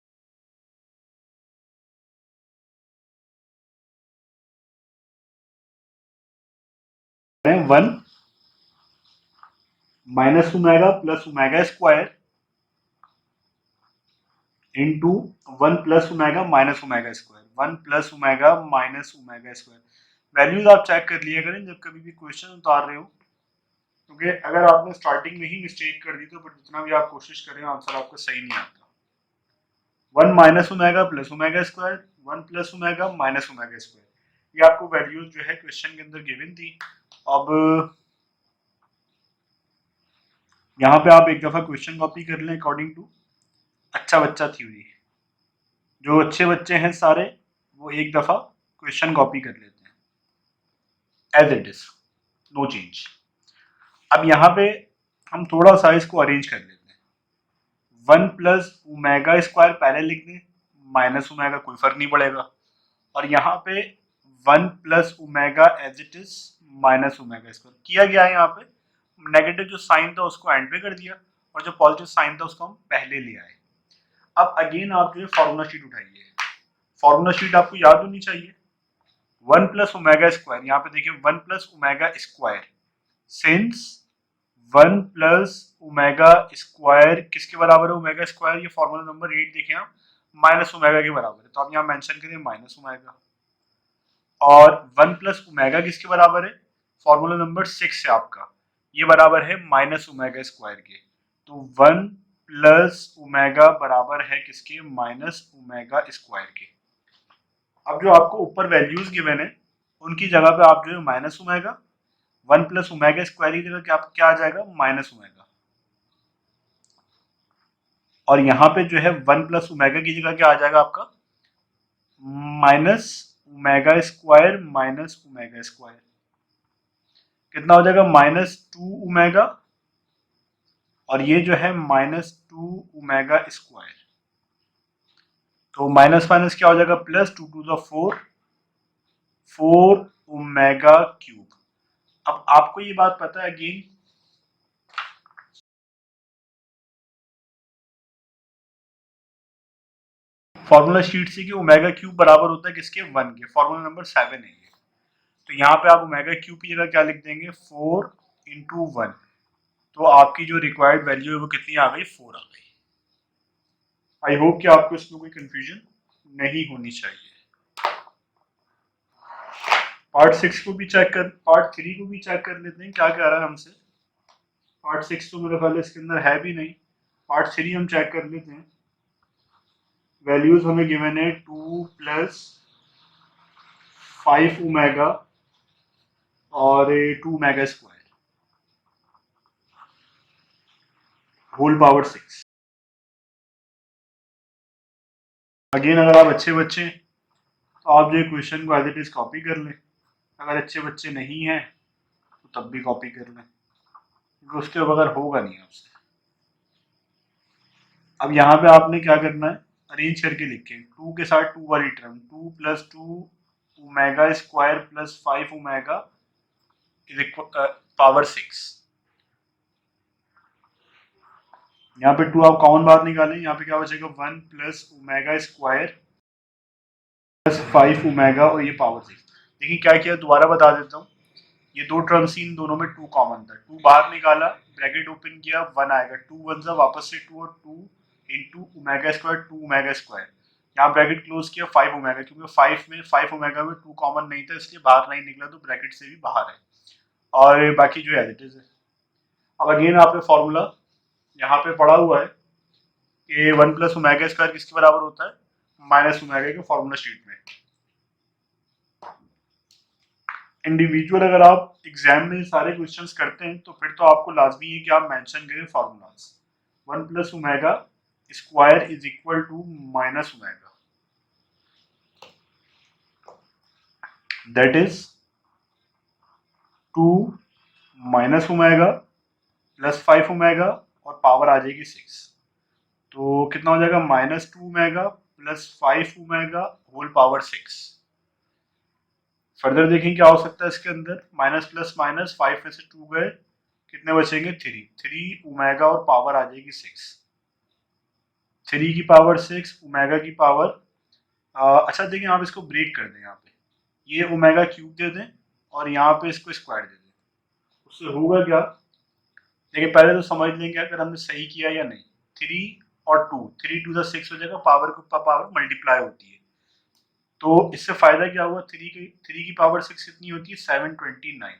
1 minus omega plus omega square into 1 plus omega minus omega square, 1 plus omega minus omega square. Values आप चेक कर लिया करें जब कभी भी क्वेश्चन उतार रहे हो, क्योंकि अगर आपने स्टार्टिंग में ही मिस्टेक कर दी तो फिर जितना भी आप कोशिश करें आंसर आपका सही नहीं आता। 1 minus omega plus omega square, 1 plus omega minus omega square, ये आपको वैल्यूज जो है क्वेश्चन के अंदर गिवन थी। अब यहाँ पे आप एक दफा क्वेश्चन कॉपी कर लें अकॉर्डिंग टू अच्छा बच्चा थ्योरी। जो अच्छे बच्चे हैं सारे, वो एक दफा क्वेश्चन कॉपी कर लेते हैं as it is, no change. अब यहाँ पे हम थोड़ा सा इसको अरेंज कर लेते हैं। 1 प्लस ओमेगा स्क्वायर पहले लिख दें, माइनस ओमेगा कोई फर्क नहीं पड़ेगा, और यहाँ पे 1 plus omega as it is minus omega square किया गया है। यहाँ पे नेगेटिव जो साइन था उसको एंड पे कर दिया, और जो पॉजिटिव साइन था उसको हम पहले ले आए। अब अगेन आप जो है फॉर्मूला शीट उठाइए। फॉर्मूला शीट आपको याद होनी चाहिए। 1 प्लस ओमेगा स्क्वायर, यहाँ पे देखिए 1 plus omega square, since 1 plus omega square किसके बराबर है? ओमेगा स्क्वायर, ये फॉर्मूला नंबर 8 देखें आप, माइनस ओमेगा के बराबर है। तो आप यहाँ मेंशन करें माइनस ओमेगा। और 1 प्लस ओमेगा किसके बराबर है? फॉर्मूला नंबर 6 है आपका, ये बराबर है माइनस ओमेगा स्क्वायर के। तो 1 प्लस ओमेगा बराबर है किसके? माइनस ओमेगा स्क्वायर के। अब जो आपको ऊपर वैल्यूज गिवन है, उनकी जगह पे आप जो है minus omega, 1 plus omega square की जगह क्या आ जाएगा? Minus omega. और यहाँ पे जो है 1 प्लस ओमेगा की जगह क्या आ जाएगा आपका? Minus omega square minus omega square, कितना हो जाएगा? -2 ओमेगा, और ये जो है -2 ओमेगा स्क्वायर। तो माइनस माइनस क्या हो जाएगा? Plus, 2 to the 4, 4 omega cube. अब आपको ये बात पता है अगेन, फॉर्मूला शीट से कि ओमेगा क्यूब बराबर होता है किसके? 1 के। फॉर्मूला नंबर 7 है ये। तो यहाँ पे आप ओमेगा क्यूब की जगह क्या लिख देंगे 4 इंटू 1, तो आपकी जो रिक्वायर्ड वैल्यू है वो कितनी आ गई 4 आ गई। आई होप कि आपको इसमें कोई कंफ्यूजन नहीं होनी चाहिए। पार्ट 3 को भी चेक कर लेते हैं क्या कह रहा है हमसे। पार्ट 6 तो मेरे ख्याल इसके अंदर है भी नहीं, पार्ट 3 हम चेक कर लेते हैं। वैल्यूज हमें गिवन है 2 प्लस 5 ओमेगा और 2 omega square whole power 6। Again अगर आप अच्छे बच्चे हैं तो आप जो क्वेश्चन को एज इट इज कॉपी कर लें, अगर अच्छे बच्चे नहीं हैं तो तब भी कॉपी कर लें, क्योंकि उसके बगैर होगा नहीं आपसे। अब यहाँ पे आपने क्या करना है, अरेंज करके लिखें 2 के साथ 2 वाली term 2 plus 2 omega square plus 5 omega is equal power 6। यहाँ पे 2 आप कॉमन बाहर निकालें, यहाँ पे क्या बचेगा 1 plus omega square plus 5 omega और ये पावर 6। देखिए क्या किया, दोबारा बता देता हूँ। ये दो टर्म्स इन दोनों में 2 कॉमन था, 2 बाहर निकाला, ब्रैकेट ओपन किया, 1 आएगा, 2 वन सा वापस से 2 और 2 into omega square 2 omega square, यहाँ ब्रैकेट क्लोज किया 5 ओमेगा, क्योंकि 5 ओमेगा में 2 कॉमन नहीं था इसलिए बाहर नहीं निकला, तो ब्रैकेट से भी बाहर है, और बाकी जो एज इट इज है। अब अगेन आपने फॉर्मूला यहाँ पे पढ़ा हुआ है कि 1 प्लस ओमेगा स्क्वायर किसके बराबर होता है, माइनस ओमेगा के फॉर्मूला शीट में। इंडिविजुअल अगर आप एग्जाम में सारे क्वेश्चंस करते हैं तो फिर तो आपको लाजमी है कि आप मेंशन करें formulas. 1 plus omega square is equal to minus omega, that is 2 minus omega plus 5 omega और पावर आ जाएगी 6, तो कितना हो जाएगा -2 omega plus 5 omega whole power 6। Further देखें क्या हो सकता है इसके अंदर, माइनस प्लस माइनस, 5 में से 2 गए, कितने बचेंगे 3 ओमेगा और पावर आ जाएगी 6, 3 की पावर 6 ओमेगा की पावर अच्छा देखिए आप इसको ब्रेक कर दें, यहाँ पे ये ओमेगा क्यूब दे दें और यहाँ पे इसको स्क्वायर दे दें, उससे होगा क्या, देखिए पहले तो समझ लेंगे अगर हमने सही किया या नहीं। 3 और 2, 3 टू द 6 हो जाएगा, पावर के ऊपर पावर मल्टीप्लाई होती है, तो इससे फायदा क्या हुआ, 3 की पावर 6 कितनी होती है 729।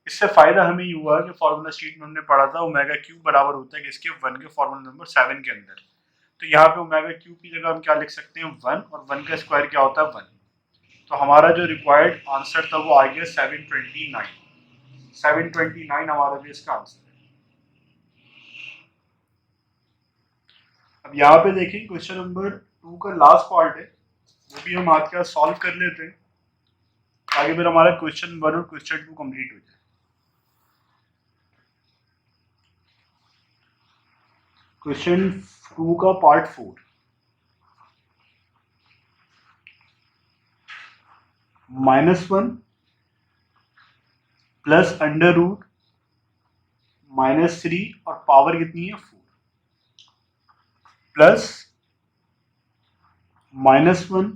इससे फायदा हमें ये हुआ कि फॉर्मूला शीट में हमने पढ़ा था ओमेगा क्यूब बराबर होता है किसके, 1 के फॉर्मूला नंबर 7 के अंदर, तो यहाँ पे ओमेगा क्यूब की जगह हम क्या लिख सकते हैं 1, और 1 का स्क्वायर क्या होता है 1, तो हमारा जो रिक्वायर्ड आंसर था वो आ गया 729। 729 हमारा जो इसका आंसर है। अब यहाँ पे देखें क्वेश्चन नंबर 2 का लास्ट पार्ट है, वो भी हम आज का सॉल्व कर लेते हैं ताकि फिर हमारा क्वेश्चन 1 और क्वेश्चन 2 कंप्लीट हो जाए। क्वेश्चन 2 का पार्ट 4, -1 प्लस अंडर रूट -3 और पावर कितनी है 4, प्लस -1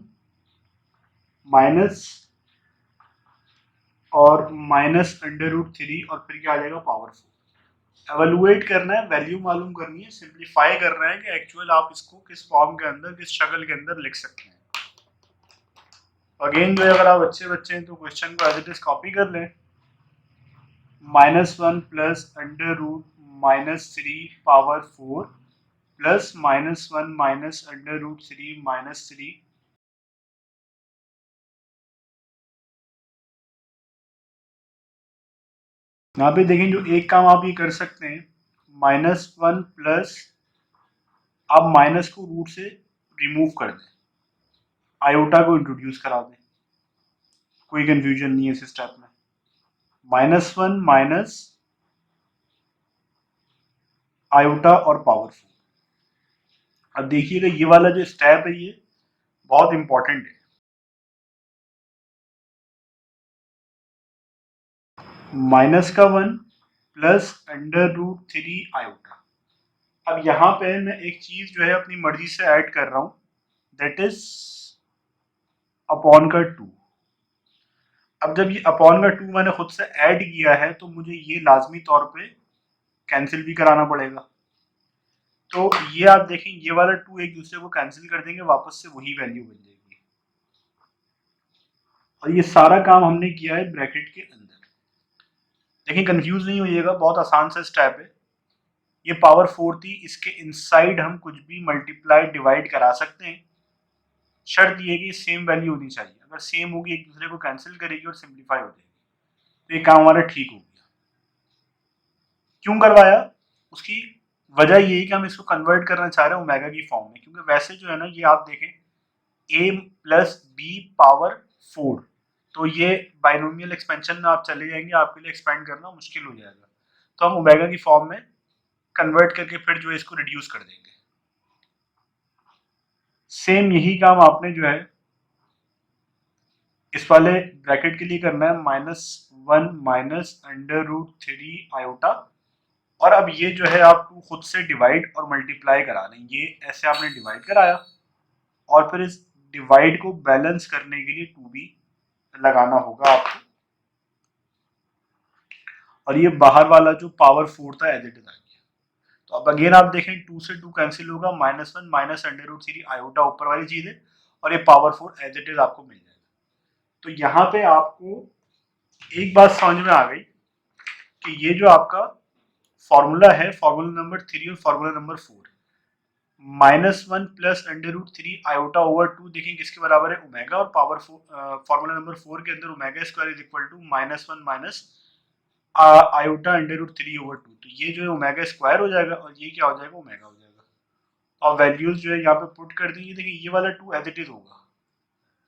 माइनस और माइनस अंडर रूट 3 और फिर क्या आ जाएगा पावर 4। एवेलुएट करना है, वैल्यू मालूम करनी है, सिंप्लीफाई करना है कि एक्चुअल आप इसको किस फॉर्म के अंदर, किस शक्ल के अंदर लिख सकते हैं। अगेन जो है अगर आप अच्छे बच्चे हैं तो क्वेश्चन को एज इट इज कॉपी कर लें, -1 plus under root -3 power 4 plus -1 minus under root 3 -3, यहाँ पे देखें जो एक काम आप ये कर सकते हैं, -1 प्लस, आप माइनस को रूट से रिमूव कर दें, आयोटा को इंट्रोड्यूस करा दें, कोई कंफ्यूजन नहीं है इस स्टेप में। -1 माइनस आयोटा और पावर 4। अब देखिएगा ये वाला जो स्टेप है ये बहुत इंपॉर्टेंट है, -1 प्लस अंडर रूट 3 आयोटा। अब यहाँ पे मैं एक चीज जो है अपनी मर्जी से ऐड कर रहा हूं, दैट इज अपॉन का 2। अब जब ये अपॉन का 2 मैंने खुद से ऐड किया है तो मुझे ये लाजमी तौर पे कैंसिल भी कराना पड़ेगा। तो ये आप देखें, ये वाला 2 एक दूसरे को कैंसिल कर देंगे, वापस से वही वैल्यू बन जाएगी। और ये सारा काम हमने किया है ब्रैकेट के अंदर। देखिए कंफ्यूज नहीं होइएगा, बहुत आसान सा स्टेप है। ये पावर 4 थी, इसके इनसाइड हम कुछ भी मल्टीप्लाई डिवाइड करा सकते हैं, शर्त ये कि सेम वैल्यू होनी चाहिए। अगर सेम होगी एक दूसरे को कैंसिल करेगी और सिंप्लीफाई हो जाएगी, तो ये काम हमारा ठीक हो गया। क्यों करवाया? उसकी वजह ये है कि हम इसको कन्वर्ट करना चाह रहे हैं ओमेगा की फॉर्म में, क्योंकि वैसे जो है ना, ये आप देखें a प्लस बी पावर 4, तो ये बाइनोमियल एक्सपेंशन में आप चले जाएंगे, आपके लिए एक्सपेंड करना मुश्किल हो जाएगा। तो हम ओमेगा की फॉर्म में कन्वर्ट करके फिर जो है इसको रिड्यूस कर देंगे। सेम यही काम आपने जो है इस वाले ब्रैकेट के लिए करना है, -1 माइनस अंडर रूट 3 आयोटा। और अब ये जो है आप खुद से डिवाइड और मल्टीप्लाई करा रहे हैं, ये ऐसे आपने डिवाइड कराया और फिर इस डिवाइड को बैलेंस करने के लिए 2b लगाना होगा आपको। और ये बाहर वाला जो पावर 4 था एज इट इज आ गया। तो अब अगेन आप देखें 2 से 2 कैंसिल होगा, -1 माइनस अंडर रूट 3 आयोटा ऊपर वाली चीज है, और ये पावर 4 एज इट इज आपको मिल जाएगा। तो यहाँ पे आपको एक बात समझ में आ गई कि ये जो आपका फॉर्मूला है, फॉर्मूला नंबर 3 और formula number 4, -1 plus under root 3 iota over 2 देखें किसके बराबर है, ओमेगा। और पावर फॉर्मूला नंबर 4 के अंदर omega square is equal to -1 minus iota under root 3 over 2। तो ये जो है ओमेगा स्क्वायर हो जाएगा और ये क्या हो जाएगा, ओमेगा हो जाएगा। और वैल्यूज जो है यहाँ पे पुट कर देंगे। देखिए ये वाला 2 एज इट इज होगा,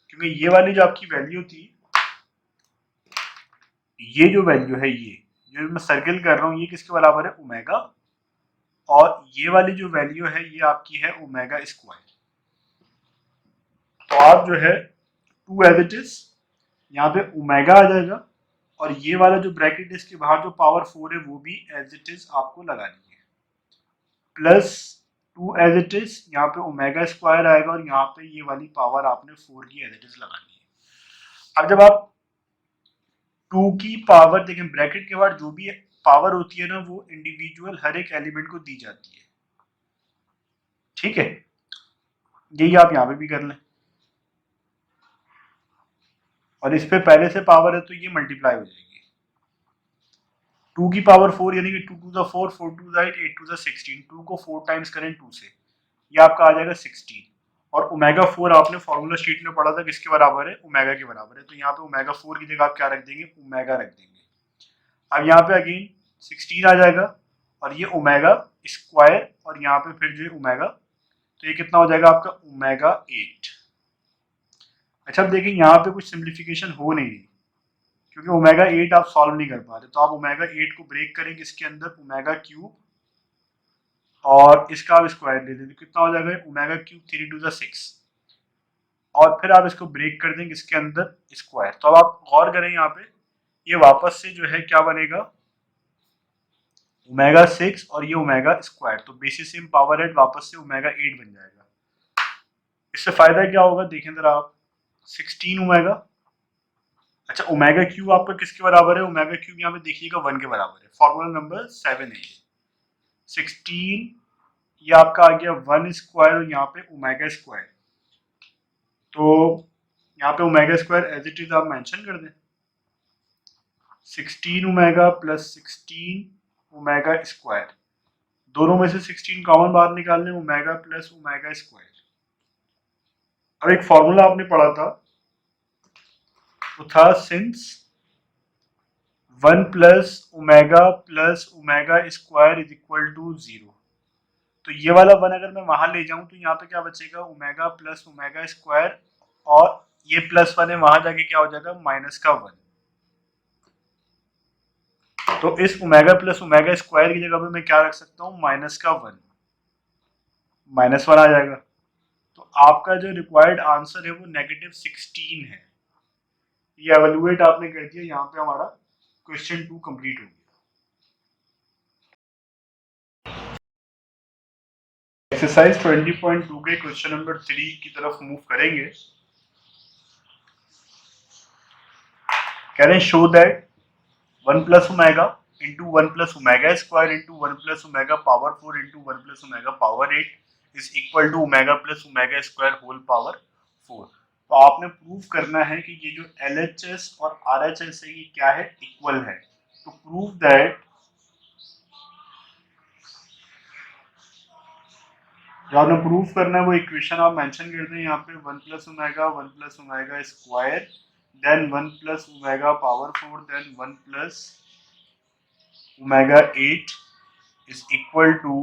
क्योंकि ये वाली जो आपकी वैल्यू थी, ये जो वैल्यू है, ये जो मैं सर्किल कर रहा हूँ, ये किसके बराबर है, ओमेगा। और ये वाली जो वैल्यू है ये आपकी है ओमेगा स्क्वायर। तो आप जो है 2 एज इट इज, यहाँ पे ओमेगा आ जाएगा, और ये वाला जो ब्रैकेट है इसके बाहर जो पावर 4 है वो भी एज इट इज आपको लगानी है, प्लस 2 एज इट इज, यहाँ पे ओमेगा स्क्वायर आएगा, और यहाँ पे ये वाली पावर आपने 4 की एज इट इज लगानी है। अब जब आप 2 की पावर देखें, ब्रैकेट के बाद जो भी पावर होती है ना, वो इंडिविजुअल हर एक एलिमेंट को दी जाती है, ठीक है। यही आप यहाँ पे भी कर लें, और इस पे पहले से पावर है तो ये मल्टीप्लाई हो जाएगी। 2 की पावर 4 यानी कि 2 to the 4, 4 to the 8, 8 to the 16, 2 को 4 टाइम्स करें 2 से, ये आपका आ जाएगा 16। और ओमेगा 4 आपने फॉर्मूला शीट में पढ़ा था किसके बराबर है, ओमेगा के बराबर है। तो यहाँ पे ओमेगा 4 की जगह आप क्या रख देंगे, ओमेगा रख देंगे। अब यहाँ पे अगेन 16 आ जाएगा, और ये ओमेगा स्क्वायर, और यहाँ पे फिर जो है ओमेगा, तो ये कितना हो जाएगा आपका, ओमेगा 8। अच्छा अब देखिए यहाँ पे कुछ सिंप्लीफिकेशन हो नहीं रही, क्योंकि ओमेगा 8 आप सॉल्व नहीं कर पा रहे। तो आप ओमेगा 8 को ब्रेक करेंगे इसके अंदर, ओमेगा क्यूब, और इसका आप स्क्वायर ले लेंगे, कितना हो जाएगा, ओमेगा क्यूब 3 टू द 6, और फिर आप इसको ब्रेक कर देंगे इसके अंदर स्क्वायर। तो अब आप गौर करें यहाँ पे, ये वापस से जो है क्या बनेगा, ओमेगा 6 और ये ओमेगा स्क्वायर, तो बेसिस सेम पावर 8 वापस से ओमेगा 8 बन जाएगा। इससे फायदा क्या होगा, देखें जरा आप, 16 ओमेगा। अच्छा ओमेगा क्यूब आपका किसके बराबर है, ओमेगा क्यूब यहाँ पे देखिएगा 1 के बराबर है, फॉर्मूला नंबर 7 है। 16 ये आपका आ गया 1 स्क्वायर, और यहाँ पे ओमेगा स्क्वायर, तो यहाँ पे omega square as it is आप मेंशन कर दें, 16 ओमेगा प्लस 16 ओमेगा स्क्वायर, दोनों में से 16 कॉमन बाहर निकालने, ओमेगा प्लस ओमेगा स्क्वायर। अब एक फॉर्मूला आपने पढ़ा था, वो था since 1 plus omega square is equal to 0। तो ये वाला 1 अगर मैं वहां ले जाऊं तो यहाँ पे क्या बचेगा, ओमेगा प्लस ओमेगा स्क्वायर, और ये +1 है, वहां जाके क्या हो जाएगा, माइनस का 1। तो इस ओमेगा प्लस ओमेगा स्क्वायर की जगह पे मैं क्या रख सकता हूँ, माइनस का 1, -1 आ जाएगा। तो आपका जो रिक्वायर्ड आंसर है वो -16 है। ये एवेलुएट आपने कर दिया, यहाँ पे हमारा क्वेश्चन 2 कंप्लीट हो गया। एक्सरसाइज 20.2 के क्वेश्चन नंबर 3 की तरफ मूव करेंगे। कह रहे हैं show that 1 plus omega into 1 plus omega square into 1 plus omega power 4 into 1 plus omega power 8 is equal to omega plus omega square whole power 4। तो आपने प्रूव करना है कि ये जो LHS और RHS है ये क्या है, इक्वल है। तो प्रूव दैट जो आपने प्रूव करना है वो इक्वेशन आप मेंशन कर दें यहाँ पे 1 plus omega square then 1 plus omega power 4 then 1 plus omega 8 is equal to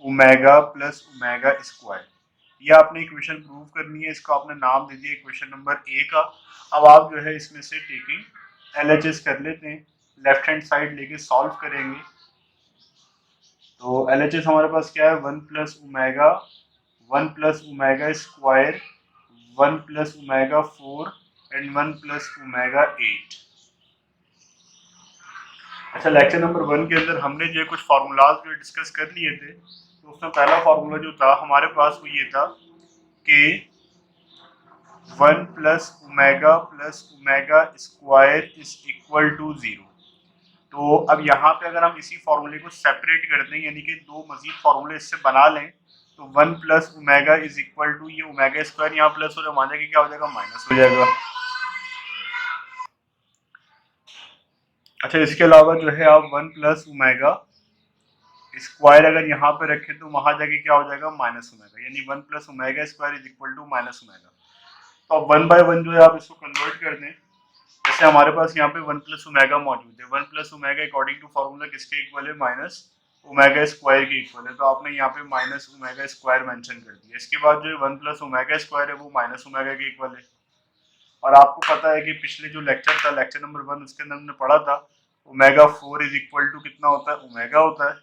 omega plus omega square. ये आपने इक्वेशन प्रूव करनी है, इसको आपने नाम दे दिया इक्वेशन नंबर ए का। अब आप जो है इसमें से टेकिंग LHS कर लेते हैं, लेफ्ट हैंड साइड लेके सॉल्व करेंगे। तो LHS हमारे पास क्या है, 1 plus omega square 1 plus omega 4 and 1 plus omega 8। अच्छा, लेक्चर नंबर 1 के अंदर हमने जो कुछ फार्मूलाज जो डिस्कस कर लिए थे, तो उसमें पहला फार्मूला जो था हमारे पास वो ये था कि 1 plus omega square is equal to 0। तो अब यहाँ पे अगर हम इसी फॉर्मूले को सेपरेट कर दें, यानी कि दो मजीद फॉर्मूले इससे बना लें, तो 1 plus omega is equal to ये ओमेगा स्क्वायर यहाँ प्लस हो जाएगा, माना कि क्या हो जाएगा, माइनस हो जाएगा। अच्छा, इसके अलावा जो है आप 1 प्लस ओमेगा स्क्वायर अगर यहाँ पे रखें तो वहां जाके क्या हो जाएगा, माइनस ओमेगा, यानी 1 plus omega square is equal to minus omega. तो अब 1 बाय 1 जो है आप इसको कन्वर्ट कर दें। जैसे हमारे पास यहाँ पे 1 प्लस ओमेगा मौजूद है, 1 plus omega according to formula किसके इक्वल है, माइनस ओमेगा स्क्वायर के इक्वल है। तो आपने यहाँ पे माइनस ओमेगा स्क्वायर मेंशन कर दिया। इसके बाद जो 1 प्लस ओमेगा स्क्वायर है वो माइनस ओमेगा के इक्वल है। और आपको पता है कि पिछले जो लेक्चर था, लेक्चर नंबर 1, उसके अंदर हमने पढ़ा था ओमेगा 4 इज इक्वल टू कितना होता है, ओमेगा होता है,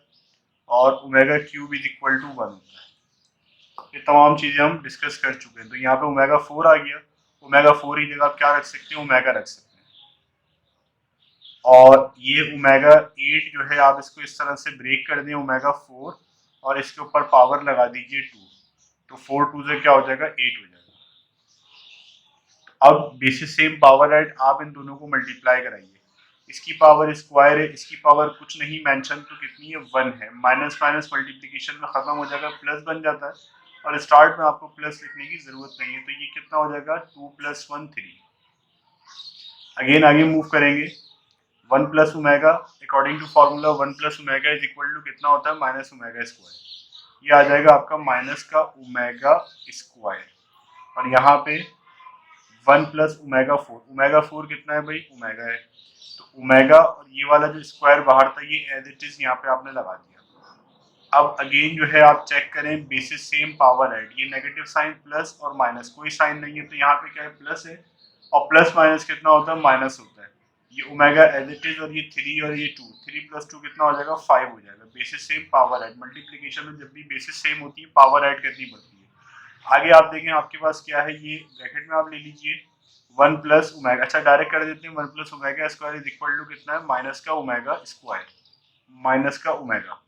और omega cube is equal to 1 होता है। ये तमाम चीजें हम डिस्कस कर चुके हैं। तो यहाँ पे ओमेगा 4 आ गया, ओमेगा 4 की जगह आप क्या रख सकते हैं, ओमेगा रख सकते हैं। और ये ओमेगा 8 जो है आप इसको इस तरह से ब्रेक कर दें, ओमेगा 4 और इसके ऊपर पावर लगा दीजिए 2, तो 4 2 से क्या हो जाएगा, 8 हो जाएगा। अब बेसिस सेम पावर एड आप इन दोनों को मल्टीप्लाई कराइए, इसकी पावर स्क्वायर है, इसकी पावर कुछ नहीं मेंशन, तो कितनी है, 1 है। माइनस माइनस मल्टीप्लिकेशन में खत्म हो जाएगा, प्लस बन जाता है। और स्टार्ट में आपको प्लस लिखने की जरूरत नहीं है। तो ये कितना हो जाएगा, 2 प्लस 1 3। अगेन आगे मूव करेंगे, 1 plus omega according to formula 1 plus omega is equal to कितना होता है, माइनस ओमेगा स्क्वायर। ये आ जाएगा आपका माइनस का ओमेगा स्क्वायर। और यहाँ पे 1 प्लस ओमेगा 4, ओमेगा 4 कितना है भाई, ओमेगा है। तो ओमेगा और ये वाला जो स्क्वायर बाहर था ये एज इट इज यहाँ पे आपने लगा दिया। अब अगेन जो है आप चेक करें, बेसिस सेम पावर एड, ये नेगेटिव साइन प्लस और माइनस, कोई साइन नहीं है, तो यहाँ पे क्या है, प्लस है। और प्लस माइनस कितना होता है, माइनस होता है। ये ओमेगा एज इट इज, और ये 3 और ये 2, 3 प्लस 2 कितना हो जाएगा, 5 हो जाएगा। Basis same power add, multiplication में जब भी बेसिस सेम होती है पावर ऐड करनी पड़ती है। आगे आप देखें आपके पास क्या है, ये ब्रैकेट में आप ले लीजिए 1 प्लस ओमेगा, अच्छा डायरेक्ट कर देते हैं, 1 plus omega square is equal to कितना है, माइनस का ओमेगा स्क्वायर, माइनस का ओमेगा,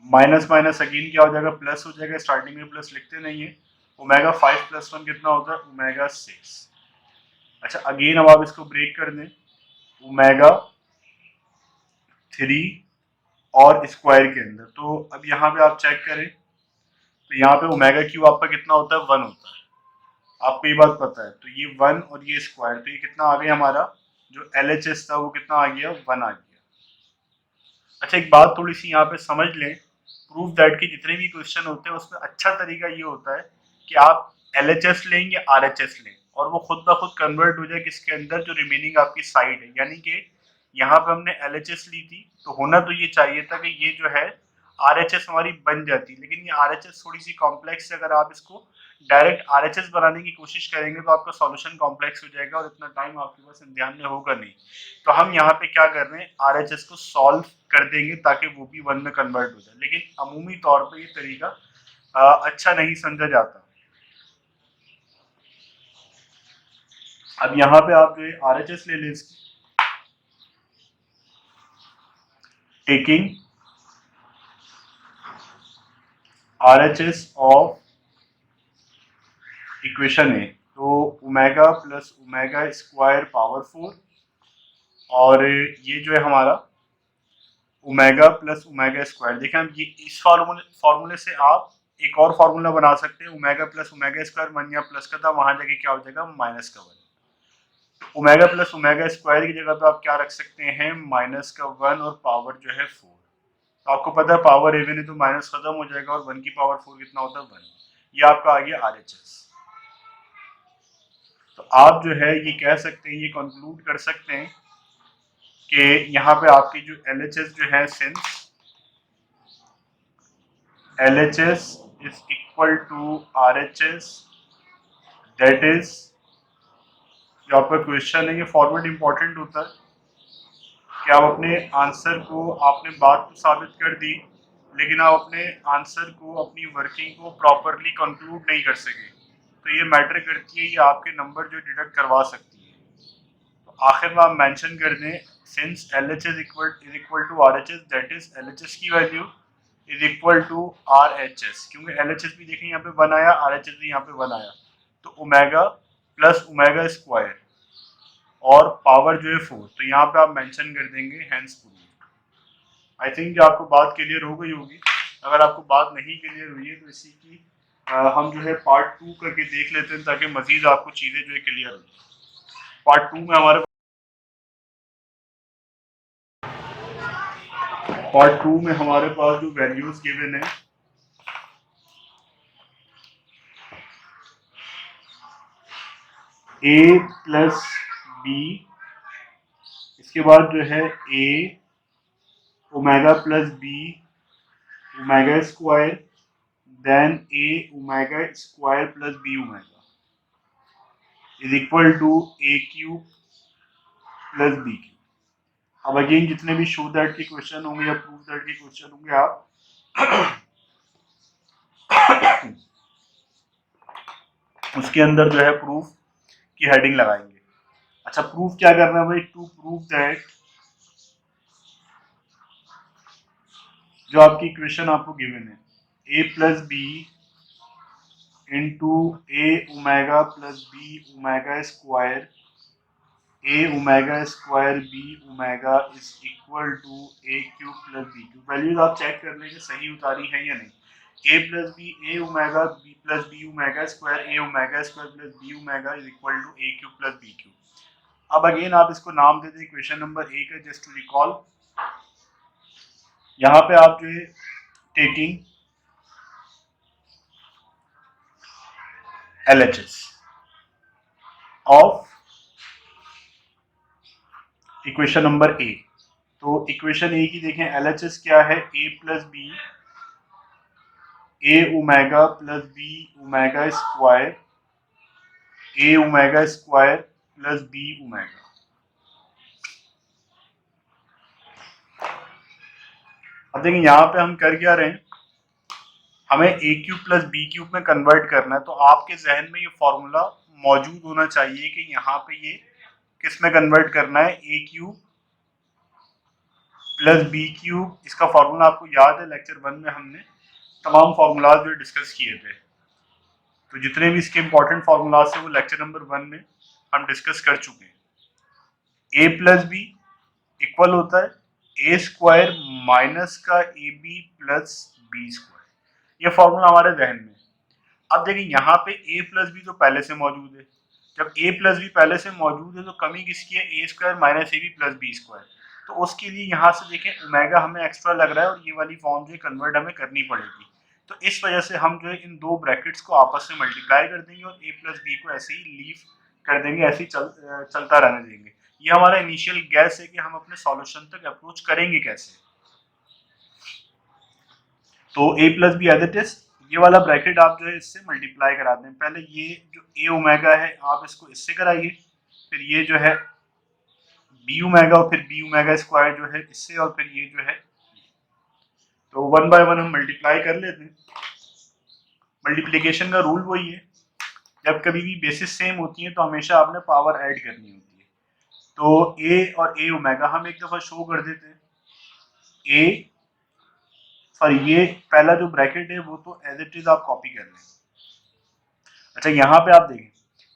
माइनस माइनस अगेन क्या हो जाएगा, प्लस हो जाएगा। स्टार्टिंग में प्लस लिखते नहीं है। ओमेगा 5 प्लस 1 कितना होता है, ओमेगा 6। अच्छा, अगेन अब आप इसको ब्रेक कर दें, ओमेगा 3 और स्क्वायर के अंदर। तो अब यहाँ पे आप चेक करें, तो यहाँ पे ओमेगा क्यूब आपका कितना होता है, 1 होता है। आपको ये बात पता है। तो ये 1 और ये स्क्वायर, तो ये कितना आ गया, हमारा जो LHS था वो कितना आ गया, 1 आ गया। अच्छा, एक बात थोड़ी सी यहाँ पे समझ लें, प्रूफ दैट के जितने भी क्वेश्चन होते हैं उसमें अच्छा तरीका ये होता है कि आप LHS लें या RHS लें, और वो खुद ब खुद कन्वर्ट हो जाए किसके अंदर, जो रिमेनिंग आपकी साइड है। यानी कि यहाँ पे हमने LHS ली थी, तो होना तो ये चाहिए था कि ये जो है RHS हमारी बन जाती, लेकिन ये RHS थोड़ी सी कॉम्प्लेक्स है। अगर आप इसको डायरेक्ट RHS बनाने की कोशिश करेंगे तो आपका सॉल्यूशन कॉम्प्लेक्स हो जाएगा और इतना टाइम आपके पास ध्यान में होगा नहीं। तो हम यहाँ पे क्या कर रहे हैं, RHS को सॉल्व कर देंगे ताकि वो भी 1 में कन्वर्ट हो जाए। लेकिन अमूमी तौर पे ये तरीका अच्छा नहीं समझा जाता। अब यहाँ पे आप जो है RHS ले लें, टेकिंग RHS ऑफ इक्वेशन है, तो omega plus omega square power 4 और ये जो है हमारा ओमेगा प्लस ओमेगा स्क्वायर। देखें हम ये इस फार्मूले से आप एक और फार्मूला बना सकते हैं, omega plus omega square, one या प्लस का था, वहां जाके क्या हो जाएगा माइनस का one. Omega plus omega square की जगह पे आप क्या रख सकते हैं, माइनस का वन और पावर जो है फोर। तो आपको पता है पावर इवन है तो माइनस खत्म हो जाएगा और वन की पावर फोर कितना होता है, वन। ये आपका आ गया RHS। तो आप जो है ये कह सकते हैं, ये कंक्लूड कर सकते हैं कि यहाँ पे आपकी जो LHS जो है, since LHS is equal to RHS, that is, जो आपका क्वेश्चन है ये फॉर्मेट इंपॉर्टेंट होता है कि आप अपने आंसर को, आपने बात तो साबित कर दी लेकिन आप अपने आंसर को, अपनी वर्किंग को प्रॉपरली कंक्लूड नहीं कर सके, तो ये मैटर करती है, ये आपके नंबर जो डिडक्ट करवा सकती है। तो आखिर में आप मेंशन कर दें, since LHS is equal to RHS, that is LHS की value is equal to RHS, क्योंकि LHS भी देखें यहाँ पे वन आया, RHS भी यहाँ पे वन आया, तो ओमेगा प्लस ओमेगा स्क्वायर और पावर जो है फोर, तो यहाँ पे आप मेंशन कर देंगे हेंस प्रूव्ड। आई थिंक आपको बात क्लियर हो गई होगी। अगर आपको बात नहीं क्लियर हुई है तो इसी की हम जो है पार्ट 2 करके देख लेते हैं, ताकि मजीद आपको चीज़ें जो है क्लियर हो। पार्ट टू में हमारे पास जो वैल्यूज गिवन है, a प्लस बी, इसके बाद जो है a omega plus B omega square, then a omega square plus B omega is equal to a cube plus B cube. अब अगेन जितने भी शो दैट के क्वेश्चन होंगे या प्रूव दैट के क्वेश्चन होंगे, आप उसके अंदर जो है प्रूफ की हेडिंग लगाएंगे। अच्छा, प्रूफ क्या करना है भाई, टू प्रूव दैट, जो आपकी इक्वेशन आपको गिवन है a plus B into A omega plus B omega square, A omega square B omega is equal to A cube plus B cube. Values आप चेक कर लेंगे सही उतारी है या नहीं। A plus B A omega B plus B omega square, A omega square plus B omega is equal to A cube plus B cube. अब again आप इसको नाम दे दें क्वेश्चन नंबर ए का, जस्ट टू रिकॉल। यहाँ पे आप जो है taking LHS of equation number A. तो इक्वेशन ए की देखें LHS क्या है, a plus B A omega plus B omega square, A omega square plus B omega. अब देखिए यहाँ पे हम कर क्या रहे हैं, हमें ए क्यूब प्लस बी क्यूब में कन्वर्ट करना है। तो आपके जहन में ये फॉर्मूला मौजूद होना चाहिए कि यहाँ पे ये किस में कन्वर्ट करना है, A cube plus B cube. इसका फॉर्मूला आपको याद है, लेक्चर 1 में हमने तमाम फार्मूलाज जो डिस्कस किए थे। तो जितने भी इसके इंपॉर्टेंट फार्मूलाज थे वो लेक्चर नंबर 1 में हम डिस्कस कर चुके हैं। ए प्लस बी इक्वल होता है ए स्क्वायर माइनस का A B plus B square. ये फॉर्मूला हमारे जहन में। अब देखिए यहाँ पे ए प्लस बी तो पहले से मौजूद है, जब ए प्लस बी पहले से मौजूद है तो कमी किसकी है, A square minus A B plus B square. तो उसके लिए यहाँ से देखें ओमेगा हमें एक्स्ट्रा लग रहा है और ये वाली फॉर्म जो कन्वर्ट हमें करनी पड़ेगी। तो इस वजह से हम जो है इन दो ब्रैकेट्स को आपस में मल्टीप्लाई कर देंगे और ए प्लस बी को ऐसे ही लीव कर देंगे, ऐसे ही चलता रहने देंगे। ये हमारा इनिशियल गैस है कि हम अपने सॉल्यूशन तक अप्रोच करेंगे कैसे। तो A plus B as it is, ये वाला ब्रैकेट आप जो है इससे मल्टीप्लाई करा दें। पहले ये जो ए ओमेगा है आप इसको इससे कराइए, फिर ये जो है बी ओमेगा और फिर बी ओमेगा स्क्वायर जो है इससे, और फिर ये जो है, तो वन बाय वन हम मल्टीप्लाई कर लेते हैं। मल्टीप्लिकेशन का रूल वही है, जब कभी भी बेसिस सेम होती है तो हमेशा आपने पावर ऐड करनी होती है। तो ए और ए ओमेगा हम एक दफा शो कर देते हैं। ए सॉरी, ये पहला जो ब्रैकेट है वो तो एज इट इज आप कॉपी कर लें। अच्छा, यहाँ पे आप देखें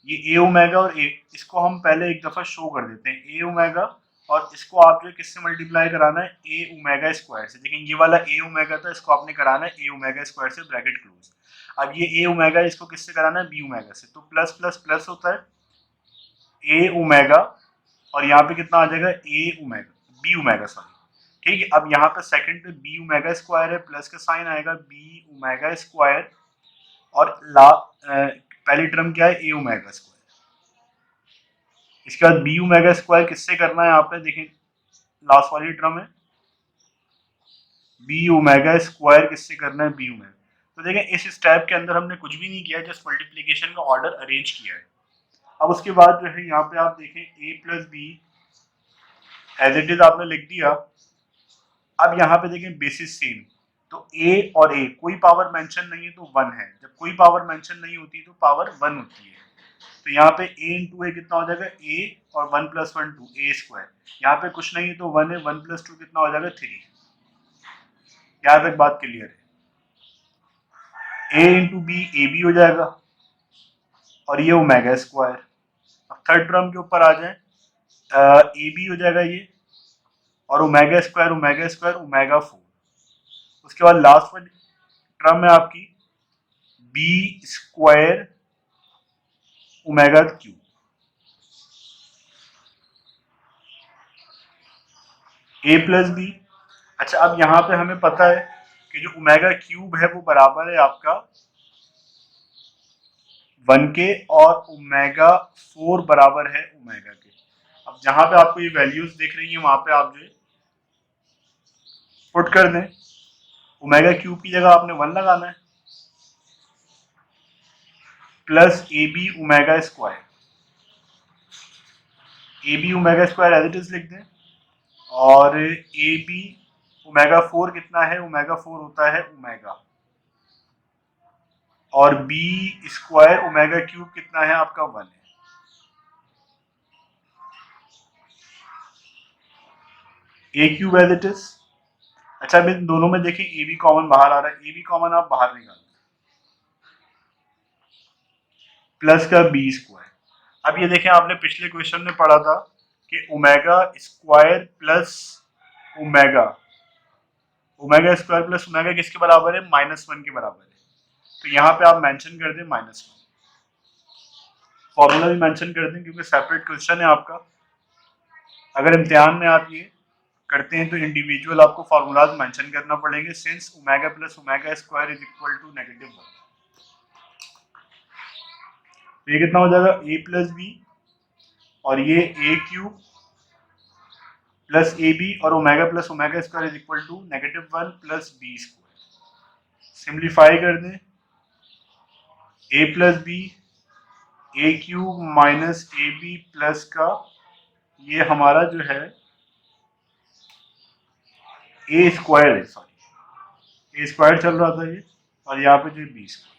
ये ए ओमेगा और ए, इसको हम पहले एक दफा शो कर देते हैं। ए ओमेगा और इसको आप जो किससे मल्टीप्लाई कराना है, ए ओमेगा स्क्वायर से। देखें ये वाला ए ओमेगा था, इसको आपने कराना है ए ओमेगा स्क्वायर से, ब्रैकेट क्लोज। अब ये ए ओमेगा इसको किससे कराना है, बी ओमेगा से, तो प्लस प्लस प्लस होता है ए ओमेगा, और यहाँ पे कितना आ जाएगा, ए ओमेगा बी ओमेगा सॉरी। ठीक है, अब यहाँ पे सेकंड पे बी ओमेगा स्क्वायर है, प्लस का साइन आएगा बी ओमेगा स्क्वायर, और पहली टर्म क्या है, ए ओमेगा स्क्वायर। इसके बाद बी ओमेगा स्क्वायर किससे करना है, यहाँ पे देखें लास्ट वाली टर्म है बी ओमेगा स्क्वायर, किससे करना है, बी ओमेगा। तो देखें इस स्टेप के अंदर हमने कुछ भी नहीं किया, जस्ट मल्टीप्लीकेशन का ऑर्डर अरेंज किया है। अब उसके बाद जो है यहाँ पे आप देखें A plus B as it is आपने लिख दिया। अब यहाँ पे देखें बेसिस सेम, तो ए और ए कोई पावर मेंशन नहीं है तो 1 है, जब कोई पावर मेंशन नहीं होती तो पावर 1 होती है। तो यहाँ पे a इंटू ए कितना हो जाएगा, a और 1 प्लस 1 2 ए स्क्वायर। यहाँ पे कुछ नहीं है तो 1 है, 1 प्लस 2 कितना हो जाएगा, 3। यहाँ तक बात क्लियर है। a into b a b हो जाएगा, और ये ओमेगा स्क्वायर। अब थर्ड टर्म के ऊपर आ जाए, ए बी हो जाएगा ये, और omega square omega square omega 4। उसके बाद लास्ट वाली टर्म है आपकी बी स्क्वायर ओमेगा क्यूब। ए प्लस बी। अच्छा, अब यहाँ पे हमें पता है कि जो ओमेगा क्यूब है वो बराबर है आपका 1 के, और ओमेगा 4 बराबर है ओमेगा के। अब जहां पे आपको ये वैल्यूज दिख रही है वहां पे आप जो पुट कर दें, ओमेगा क्यूब की जगह आपने 1 लगाना है, plus A B omega square, a B omega square as it is लिख दें, और ए बी ओमेगा 4 कितना है, ओमेगा 4 होता है ओमेगा, और बी स्क्वायर ओमेगा क्यूब कितना है आपका 1 है। A cube as it is. अच्छा, अब इन दोनों में देखें ए बी कॉमन बाहर आ रहा है, ए बी कॉमन आप बाहर निकाल, प्लस का बी स्क्वायर। अब ये देखें आपने पिछले क्वेश्चन में पढ़ा था कि omega square plus omega, omega square plus omega किसके बराबर है, -1 के बराबर है। तो यहाँ पे आप मेंशन कर दें -1, फॉर्मूला भी मेंशन कर दें क्योंकि सेपरेट क्वेश्चन है आपका। अगर इम्तिहान में आप ये करते हैं तो इंडिविजुअल आपको फार्मूलाज मेंशन करना पड़ेंगे, since omega plus omega square is equal to -1। तो ये कितना हो जाएगा, ए प्लस बी, और ये A cube plus A B, और omega plus omega square is equal to -1 plus B square. Simplify कर दें, A plus B, A cube minus A B plus का ये हमारा जो है ए स्क्वायर है, सॉरी ए स्क्वायर चल रहा था ये, और यहाँ पे जो बी स्क्वायर।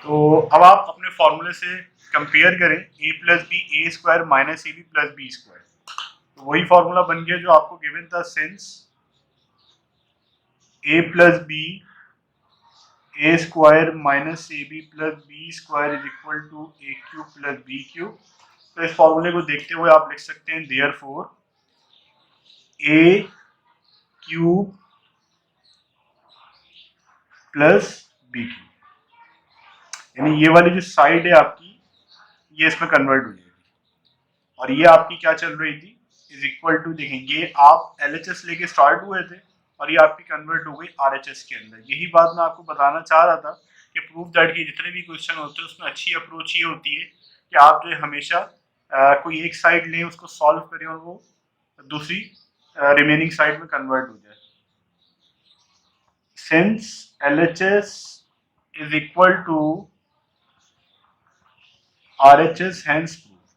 तो अब आप अपने फॉर्मूले से कंपेयर करें, A plus B A square minus A B plus B square, तो वही फॉर्मूला बन गया जो आपको गिवन था, since A plus B A square minus A B plus B square is equal to A cube plus B cube. तो इस फॉर्मूले को देखते हुए आप लिख सकते हैं देयरफॉर ए क्यूब प्लस बी क्यूब, यानी ये वाली जो साइड है आपकी ये इसमें कन्वर्ट हो जाएगी, और ये आपकी क्या चल रही थी, इज इक्वल टू, देखें ये आप LHS लेके स्टार्ट हुए थे और ये आपकी कन्वर्ट हो गई RHS के अंदर। यही बात मैं आपको बताना चाह रहा था कि प्रूफ दैट के जितने भी क्वेश्चन होते हैं उसमें अच्छी अप्रोच ये होती है कि आप जो है हमेशा कोई एक साइड लें, उसको सॉल्व करें, और वो दूसरी रिमेनिंग साइड में कन्वर्ट हो जाए। Since LHS is equal to RHS, hence proved।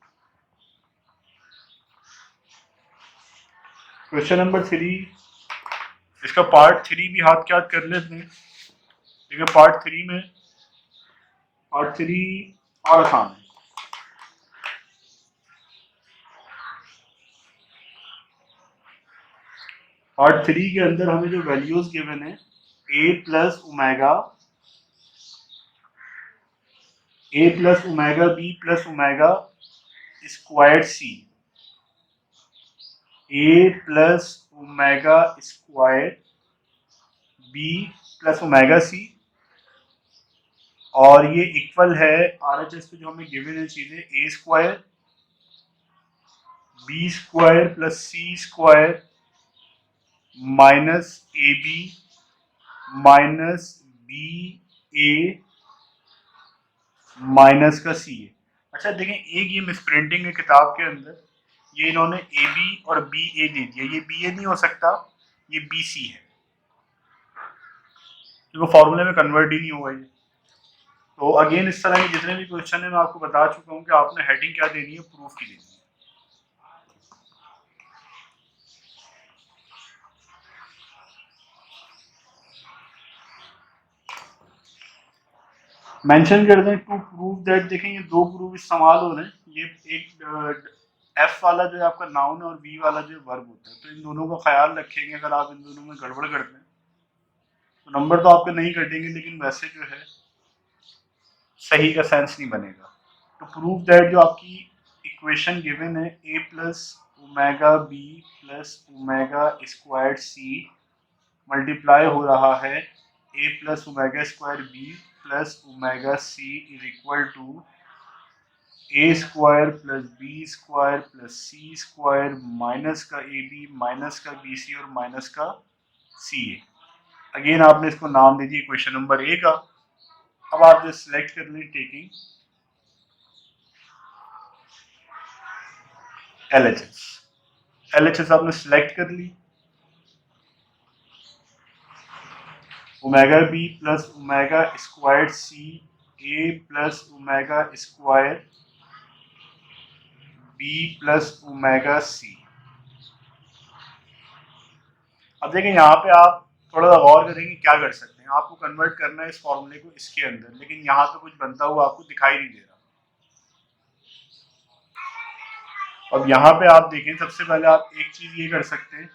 Question number 3, इसका पार्ट 3 भी हाथ के हाथ कर लेते हैं। देखिए पार्ट 3 में, पार्ट 3 और आसान है। पार्ट 3 के अंदर हमें जो वैल्यूज गिवन है, A plus omega B plus omega squared C, A plus omega square B plus omega C, और ये इक्वल है आरएचएस पे जो हमें गिवन है चीजें, A square B square plus C square minus A B minus B A minus का C है। अच्छा देखें, एक ये मिसप्रिंटिंग है किताब के अंदर, ये इन्होंने ए बी और बी ए दे दिया, ये बी ए नहीं हो सकता, ये बी सी है, क्योंकि फॉर्मूले में कन्वर्ट ही नहीं हुआ ये। तो अगेन इस तरह के जितने भी क्वेश्चन है मैं आपको बता चुका हूँ कि आपने हेडिंग क्या देनी है, प्रूफ की देनी है। मेंशन कर दें टू प्रूव दैट, देखें ये दो प्रूफ इस्तेमाल हो रहे हैं, ये एक एफ वाला जो है आपका नाउन है और वी वाला जो है वर्ब होता है, तो इन दोनों का ख्याल रखेंगे। अगर आप इन दोनों में गड़बड़ करते हैं तो नंबर तो आपके नहीं कटेंगे, लेकिन वैसे जो है सही का सेंस नहीं बनेगा। तो प्रूव दैट जो आपकी इक्वेशन गिवन है, A plus omega B plus omega square C multiply हो रहा है A plus omega square B plus omega C is equal to A square plus B square plus C square minus का A B minus का B C और minus का सी ए। Again आपने इसको नाम दे दिया क्वेश्चन नंबर ए का। अब आप जो सिलेक्ट कर लें टेकिंग LHS, LHS आपने सिलेक्ट कर ली, omega B plus omega square C A plus omega square B plus omega C. अब देखें यहाँ पे आप थोड़ा सा गौर करेंगे क्या कर सकते हैं, आपको कन्वर्ट करना है इस फॉर्मूले को इसके अंदर, लेकिन यहाँ पे कुछ बनता हुआ आपको दिखाई नहीं दे रहा। अब यहाँ पे आप देखें, सबसे पहले आप एक चीज ये कर सकते हैं,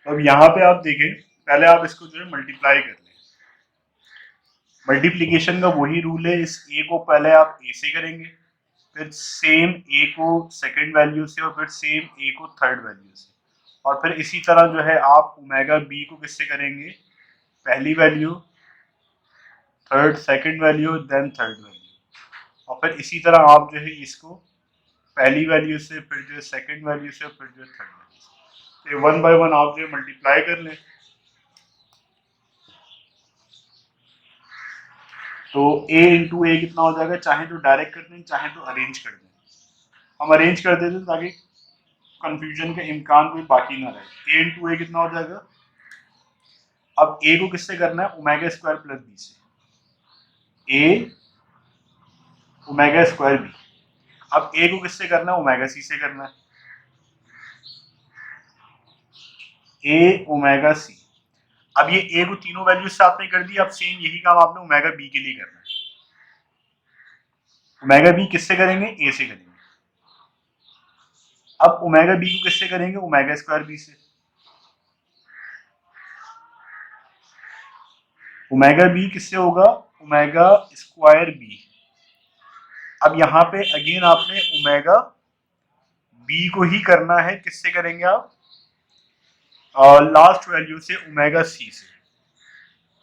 अब यहाँ पे आप देखें, पहले आप इसको जो है मल्टीप्लाई कर लें। मल्टीप्लीकेशन का वही रूल है, इस ए को पहले आप ए से करेंगे, फिर सेम ए को सेकंड वैल्यू से, और फिर सेम ए को थर्ड वैल्यू से, और फिर इसी तरह जो है आप ओमेगा बी को किससे करेंगे, पहली value, third second value, then third value, और फिर इसी तरह आप जो है इसको पहली वैल्यू से, फिर जो है सेकंड वैल्यू से, फिर जो है थर्ड वैल्यू से, तो वन बाय वन आप जो है मल्टीप्लाई कर लें। तो a इंटू ए कितना हो जाएगा, चाहे तो डायरेक्ट कर दें चाहे तो अरेंज कर दें, हम अरेंज कर देते हैं ताकि कंफ्यूजन का इम्कान कोई बाकी ना रहे। a इंटू ए कितना हो जाएगा, अब a को किससे करना है, ओमेगा स्क्वायर प्लस बी से, a ओमेगा स्क्वायर बी। अब a को किससे करना है, ओमेगा सी से करना है, a ओमेगा सी। अब ये a को तीनों वैल्यूज से आपने कर दिया, अब सेम यही काम आपने ओमेगा बी के लिए करना है। ओमेगा बी किससे करेंगे, a से करेंगे। अब ओमेगा बी को किससे करेंगे, ओमेगा स्क्वायर बी से। ओमेगा बी किससे होगा, ओमेगा स्क्वायर बी। अब यहाँ पे अगेन आपने ओमेगा बी को ही करना है, किससे करेंगे आप, लास्ट वैल्यू से, ओमेगा सी से।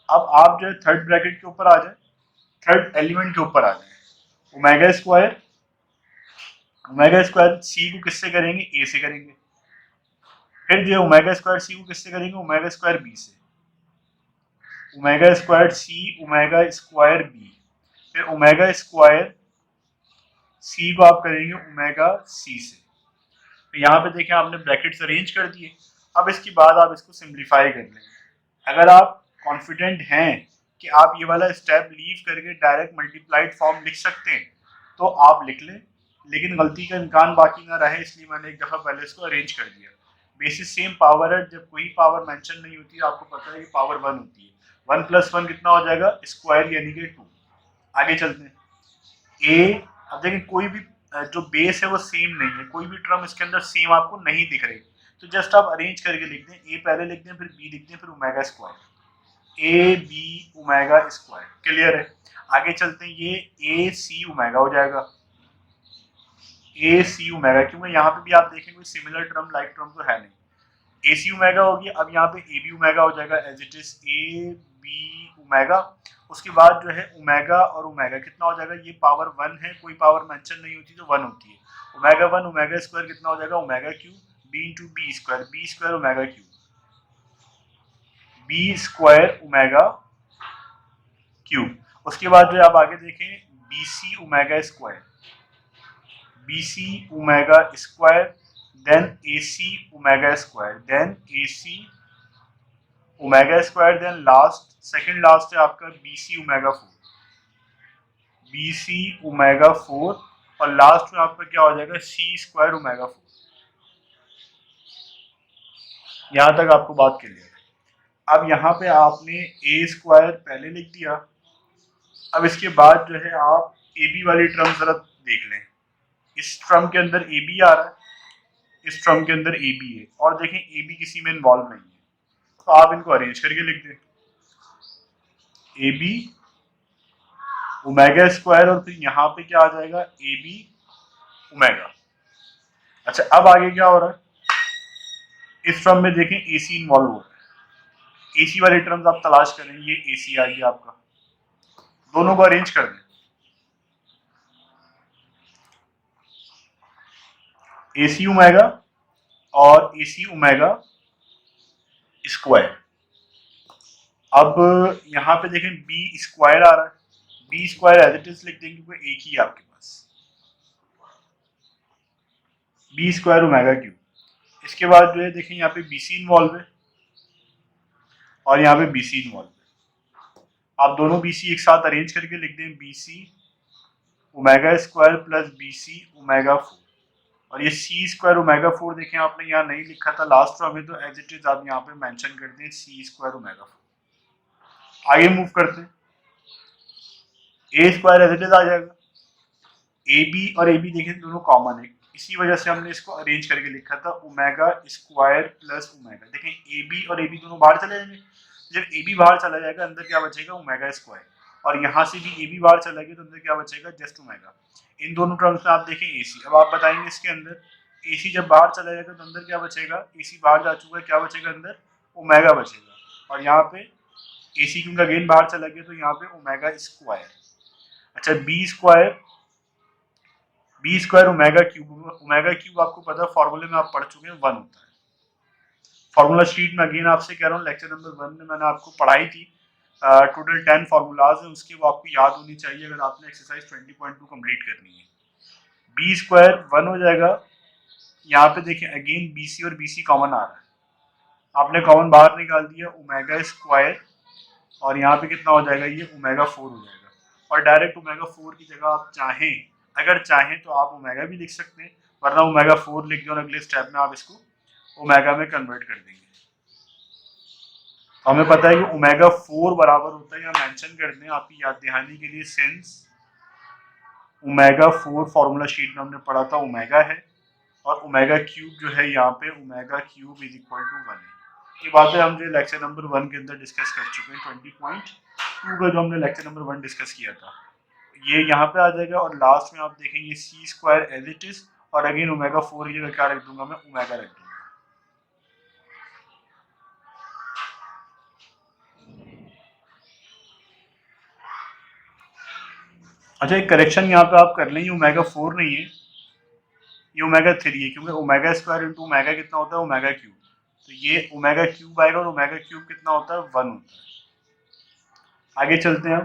अब आप जो है थर्ड ब्रैकेट के ऊपर आ जाए, थर्ड एलिमेंट के ऊपर आ जाए, ओमेगा स्क्वायर, ओमेगा स्क्वायर सी को किससे करेंगे, ए से करेंगे, फिर जो है ओमेगा स्क्वायर सी को किससे करेंगे, ओमेगा स्क्वायर बी से, ओमेगा स्क्वायर सी ओमेगा स्क्वायर बी, फिर ओमेगा स्क्वायर सी को आप करेंगे ओमेगा सी से। तो यहाँ पे देखें आपने ब्रैकेट्स अरेंज कर दिए। अब इसके बाद आप इसको सिंप्लीफाई कर लें। अगर आप कॉन्फिडेंट हैं कि आप ये वाला स्टेप लीव करके डायरेक्ट मल्टीप्लाइड फॉर्म लिख सकते हैं तो आप लिख लें, लेकिन गलती का इम्कान बाकी ना रहे, इसलिए मैंने एक दफ़ा पहले इसको अरेंज कर दिया। बेसिस सेम पावर है, जब कोई पावर मेंशन नहीं होती आपको पता है कि पावर 1 होती है। 1 + 1 कितना हो जाएगा, स्क्वायर यानी कि 2। आगे चलते हैं। ए, अब देखें कोई भी जो बेस है वो सेम नहीं है, कोई भी टर्म इसके अंदर सेम आपको नहीं दिख रही, तो जस्ट आप अरेंज करके लिख दें, ए पहले लिख दें, फिर बी लिख दें, फिर omega square. A B omega square. Clear है? आगे चलते हैं, ये ए सी ओमेगा हो जाएगा, ए सी ओमेगा, क्योंकि यहाँ पे भी आप देखेंगे कोई सिमिलर टर्म लाइक टर्म तो है नहीं। ए सी ओमेगा होगी, अब यहाँ पे ए बी ओमेगा हो जाएगा as it is a B omega. उसके बाद जो है ओमेगा और ओमेगा कितना हो जाएगा, ये पावर 1 है, कोई पावर मेंशन नहीं होती तो 1 होती है। ओमेगा 1 ओमेगा स्क्वायर कितना हो जाएगा, omega cube, B into B square omega cube, B square omega cube. उसके बाद जो आप आगे देखें, B C omega square, B C omega square, then A C omega square, then A C omega square, then last second last है आपका B सी omega 4, B सी omega 4, और last में आपका क्या हो जाएगा, सी स्क्वायर ओमेगा 4। यहां तक आपको बात क्लियर है? अब यहाँ पे आपने ए स्क्वायर पहले लिख दिया, अब इसके बाद जो है आप ए बी वाली टर्म जरा देख लें। इस टर्म के अंदर ए बी आ रहा है, इस टर्म के अंदर ए बी है, और देखें ए बी किसी में इन्वॉल्व नहीं है, तो आप इनको अरेंज करके लिख दें, ए बी ओमेगा स्क्वायर, और फिर यहाँ पे क्या आ जाएगा, ए बी ओमेगा। अच्छा, अब आगे क्या हो रहा है, इस टर्म में देखें ए सी इन्वॉल्व हो रहा है, ए सी वाली टर्म्स आप तलाश करें, ये ए सी आ गया आपका, दोनों को अरेंज कर दें, ए सी ओमेगा और ए सी ओमेगा स्क्वायर। अब यहाँ पे देखें बी स्क्वायर आ रहा है, b square as it is लिख देंगे क्योंकि एक ही है आपके पास, बी स्क्वायर ओमेगा क्यूब। इसके बाद जो है देखें यहाँ पे बी सी इन्वॉल्व है और यहाँ पे बी सी इन्वॉल्व है, आप दोनों बी सी एक साथ अरेंज करके लिख दें, बी सी ओमेगा स्क्वायर प्लस बी सी ओमेगा 4, और ये सी स्क्वायर ओमेगा 4 देखें आपने यहाँ नहीं लिखा था लास्ट टर्म में, तो एज इट इज आप यहाँ पे मेंशन कर दें सी स्क्वायर ओमेगा 4। आगे मूव करते हैं, A square as it is आ जाएगा, ए बी और ए बी देखें दोनों कॉमन है, इसी वजह से हमने इसको अरेंज करके लिखा था ओमेगा स्क्वायर प्लस ओमेगा। देखें ए बी और ए बी दोनों बाहर चले जाएंगे, जब ए बी बाहर चला जाएगा अंदर क्या बचेगा, ओमेगा स्क्वायर, और यहाँ से भी ए बी बाहर चला गया तो अंदर क्या बचेगा, जस्ट ओमेगा। इन दोनों टर्म्स में आप देखें ए सी, अब आप बताएंगे इसके अंदर ए सी जब बाहर चला जाएगा तो अंदर क्या बचेगा, ए सी बाहर जा चुका है, क्या बचेगा अंदर, ओमेगा बचेगा, और यहाँ पे ए सी क्योंकि अगेन बाहर चला गया तो यहाँ पे ओमेगा स्क्वायर। अच्छा, बी स्क्वायर ओमेगा क्यूब आपको पता है फॉर्मूले में आप पढ़ चुके हैं 1 होता है, फॉर्मूला शीट में अगेन आपसे कह रहा हूँ, लेक्चर नंबर 1 में मैंने आपको पढ़ाई थी, टोटल 10 फॉर्मूलाज है उसकी, वो आपको याद होनी चाहिए अगर आपने एक्सरसाइज 20.2 कंप्लीट करनी है। बी स्क्वायर 1 हो जाएगा, यहाँ पे देखें अगेन बी सी और बी सी कॉमन आ रहा है, आपने कॉमन बाहर निकाल दिया ओमेगा स्क्वायर, और यहाँ पे कितना हो जाएगा, ये ओमेगा 4 हो जाएगा, और डायरेक्ट ओमेगा 4 की जगह आप चाहें, अगर चाहें तो आप ओमेगा भी लिख सकते हैं, वरना ओमेगा 4 लिख दें और अगले स्टेप में आप इसको ओमेगा में कन्वर्ट कर देंगे। तो हमें पता है कि ओमेगा 4 बराबर होता है, या मेंशन कर दें आपकी याद दहानी के लिए, सिंस ओमेगा 4 फॉर्मूला शीट में हमने पढ़ा था ओमेगा है, और ओमेगा क्यूब जो है यहाँ पे omega cube is equal to 1 है। ये बातें हम जो लेक्चर नंबर 1 के अंदर डिस्कस कर चुके हैं, 20.2 का जो हमने लेक्चर नंबर 1 डिस्कस किया था, ये यहाँ पे आ जाएगा, और लास्ट में आप देखेंगे सी स्क्वायर एज इट इज, और अगेन ओमेगा 4 की जगह क्या रख दूंगा मैं, ओमेगा रख दूंगा। अच्छा, एक करेक्शन यहाँ पे आप कर लें, ये ओमेगा 4 नहीं है, ये ओमेगा 3 है, क्योंकि ओमेगा स्क्वायर इंटू ओमेगा कितना होता है, ओमेगा क्यूब, तो ये ओमेगा क्यूब आएगा, और ओमेगा क्यूब कितना होता है, 1 होता है। आगे चलते हैं,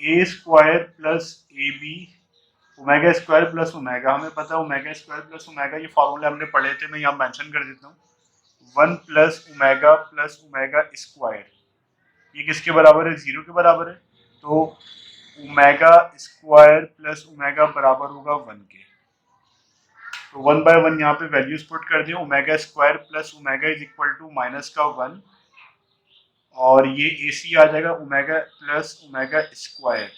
A square plus A B omega square plus omega, हमें पता है ओमेगा स्क्वायर प्लस ओमेगा, ये फॉर्मूले हमने पढ़े थे, मैं यहाँ मेंशन कर देता हूँ, 1 प्लस ओमेगा स्क्वायर, ये किसके बराबर है, 0 के बराबर है, तो ओमेगा स्क्वायर प्लस ओमेगा बराबर होगा 1 के, तो 1/1 यहाँ पे वैल्यूज पुट कर दें, omega square plus omega is equal to minus का 1, और ये ए सी आ जाएगा ओमेगा प्लस ओमेगा स्क्वायर,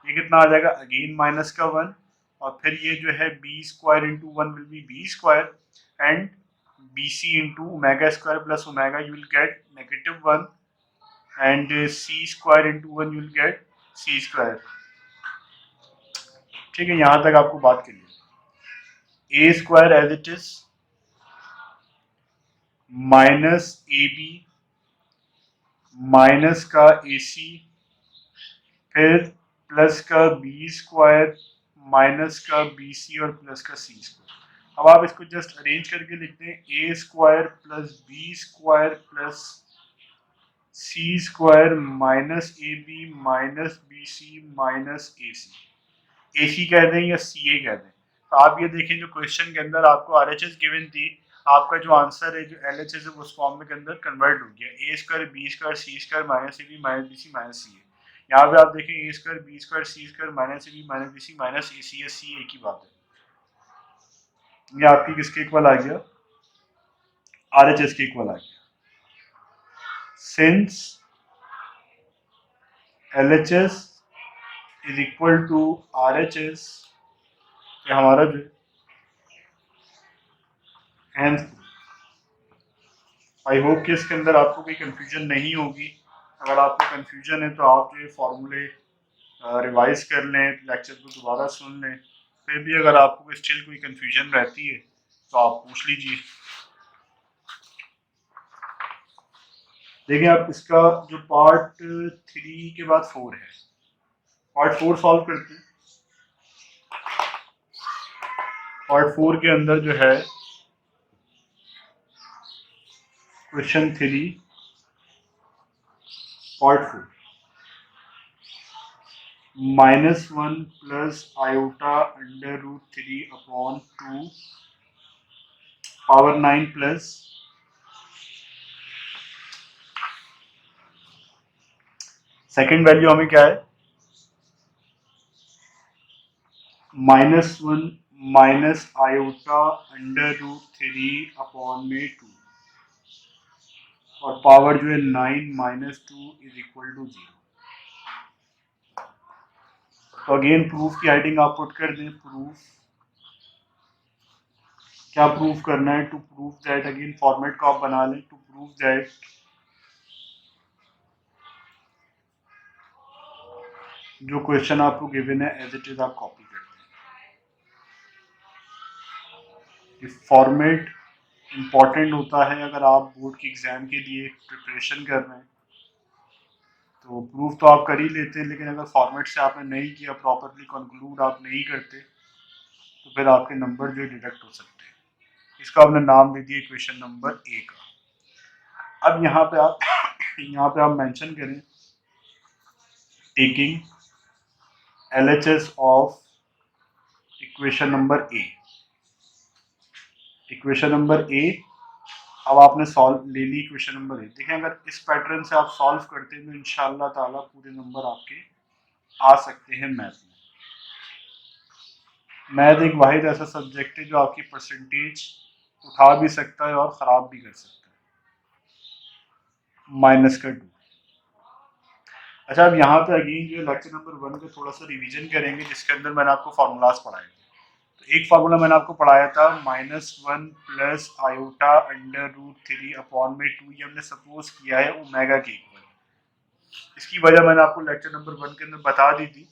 ये कितना आ जाएगा, अगेन माइनस का 1, और फिर ये जो है b square into 1 will be b square, and b c into omega square plus omega, you will get -1, and c square into 1 you will get c square. ठीक है, यहां तक आपको बात clear. a square as it is minus A B minus का a c फिर plus का b square minus का बी सी और प्लस का सी स्क्वायर। अब आप इसको जस्ट अरेंज करके लिखते हैं A square plus B square plus C square minus A B minus B C minus A C. A C कह दें या सी ए कह दें। तो आप ये देखें जो क्वेश्चन के अंदर आपको आर एच एस गिवन थी, आपका जो आंसर है जो एल एच एस है उस फॉर्म में के अंदर कन्वर्ट हो गया। A square B square C square minus A B minus B C minus C A. यहाँ पे आप देखें A square B square C square minus A B minus B C minus A C S C एक ही बात है। ये आपकी किसके इक्वल आ गया? आर एच एस के इक्वल आ गया। Since L H S is equal to R H S, ये हमारा जो है आई होप कि इसके अंदर आपको कोई कंफ्यूजन नहीं होगी। अगर आपको कंफ्यूजन है तो आप जो फॉर्मूले रिवाइज कर लें, लेक्चर को दोबारा सुन लें। फिर भी अगर आपको स्टिल कोई कंफ्यूजन रहती है तो आप पूछ लीजिए। देखिए आप इसका जो पार्ट 3 के बाद 4 है, पार्ट 4 सॉल्व करते हैं। पार्ट 4 के अंदर जो है question 3 part 4 -1 plus iota under root 3 upon 2 power 9 plus second value हमें क्या है -1 minus iota under root 3 upon में 2 और पावर जो है 9 माइनस 2 इज इक्वल टू 0। तो अगेन प्रूफ की हेडिंग आप पुट कर दें। प्रूफ क्या प्रूफ करना है? To proof that, again format को आप बना लें। टू प्रूफ दैट जो क्वेश्चन आपको गिवन है एज इट इज आप कॉपी कर दें। फॉर्मेट इंपॉर्टेंट होता है अगर आप बोर्ड के एग्जाम के लिए प्रिपरेशन कर रहे हैं। तो प्रूफ तो आप कर ही लेते हैं, लेकिन अगर फॉर्मेट से आपने नहीं किया प्रॉपरली, कंक्लूड आप नहीं करते, तो फिर आपके नंबर जो डिडक्ट हो सकते हैं। इसका आपने नाम दे दिया क्वेश्चन नंबर ए का। अब यहाँ पे आप मेंशन करें taking LHS of equation number A. Equation number ए अब आपने सॉल्व ले ली इक्वेशन नंबर ए। देखें अगर इस पैटर्न से आप सॉल्व करते हैं तो इंशाल्लाह ताला पूरे नंबर आपके आ सकते हैं मैथ में। मैथ एक वाहिद ऐसा सब्जेक्ट है जो आपकी परसेंटेज उठा भी सकता है और ख़राब भी कर सकता है। -2। अच्छा अब यहाँ पे अगेन जो लेक्चर नंबर 1 का थोड़ा सा रिवीजन करेंगे, जिसके अंदर मैंने आपको फार्मूलाज पढ़ाए थे। तो एक फार्मूला मैंने आपको पढ़ाया था -1 plus iota under root 3 upon में 2। ये हमने सपोज किया है ओमेगा के इक्वल। इसकी वजह मैंने आपको लेक्चर नंबर 1 के अंदर बता दी थी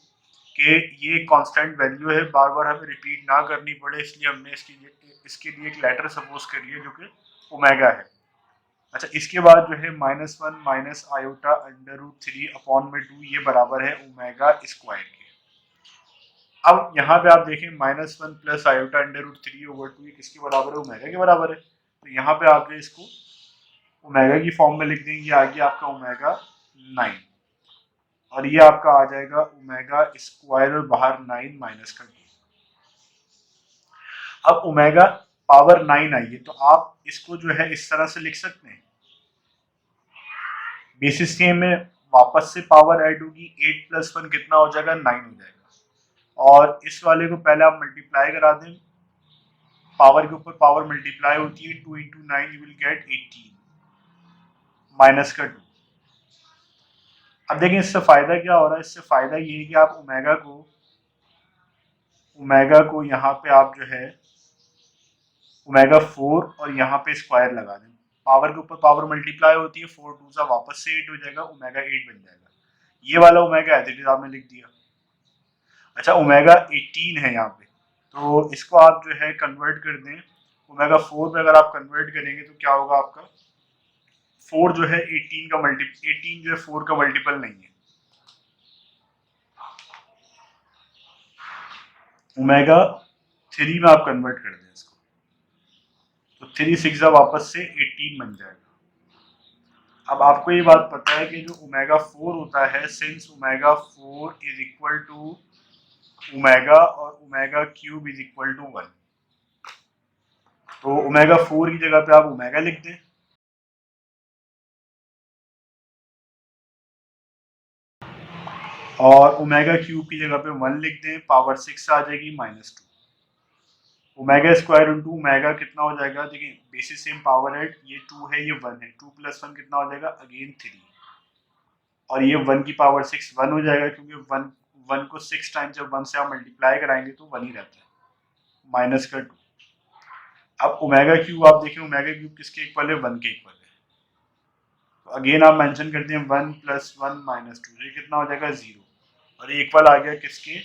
कि ये कांस्टेंट वैल्यू है, बार बार हमें रिपीट ना करनी पड़े, इसलिए हमने इसके लिए एक लेटर सपोज करी है जो कि ओमेगा है। अच्छा इसके बाद जो है -1 minus iota under root 3 upon में 2 ये बराबर है ओमेगा स्क्वायर के। अब यहाँ पे आप देखें -1 plus iota under root 3 over 2 ये किसके बराबर है? ओमेगा के बराबर है। तो यहाँ पे आप जो इसको ओमेगा की फॉर्म में लिख देंगे, आ गया आपका ओमेगा 9 और ये आपका आ जाएगा ओमेगा स्क्वायर और बाहर 9 माइनस का 2। अब ओमेगा पावर 9 आई है तो आप इसको जो है इस तरह से लिख सकते हैं। बेसिस के में वापस से पावर ऐड होगी, 8 प्लस 1 कितना हो जाएगा? 9 हो जाएगा। और इस वाले को पहले आप मल्टीप्लाई करा दें, पावर के ऊपर पावर मल्टीप्लाई होती है, 2 into 9 you will gate 18 minus का 2। अब देखिए इससे फायदा क्या हो रहा है? इससे फायदा ये है कि आप ओमेगा को यहाँ पे आप जो है ओमेगा 4 और यहाँ पे स्क्वायर लगा दें। पावर के ऊपर पावर मल्टीप्लाई होती है, 4 टू सा वापस से 8 हो जाएगा, ओमेगा 8 बन जाएगा। ये वाला ओमेगा एज इट इज आपने लिख दिया। अच्छा ओमेगा 18 है यहाँ पे, तो इसको आप जो है कन्वर्ट कर दें ओमेगा 4 पे, अगर आप कन्वर्ट करेंगे तो क्या होगा आपका 4 जो है 18 का मल्टीपल, 18 जो है 4 का मल्टीपल नहीं है। ओमेगा 3 में आप कन्वर्ट कर दें इसको, तो 3 6 वापस से 18 बन जाएगा। अब आपको ये बात पता है कि जो ओमेगा 4 होता है, since omega 4 is equal to omega और omega cube is equal to 1, तो ओमेगा 4 की जगह पे आप ओमेगा लिख दें, और ओमेगा क्यूब की जगह पे 1 लिख दें, पावर 6 आ जाएगी -2। ओमेगा स्क्वायर इंटू ओमेगा कितना हो जाएगा, देखिए बेसिस सेम पावर है, ये 2 है ये 1 है, 2 प्लस 1 कितना हो जाएगा अगेन 3, और ये 1 की पावर 6 1 हो जाएगा, क्योंकि 1 को 6 टाइम जब 1 से आप मल्टीप्लाई कराएंगे तो 1 ही रहता है, माइनस का 2। अब ओमेगा क्यूब आप देखें, ओमेगा क्यूब किसके इक्वल है, 1 के इक्वल है, तो अगेन आप मेंशन करते हैं 1 प्लस 1 माइनस 2, ये कितना हो जाएगा 0, और ये इक्वल आ गया किसके,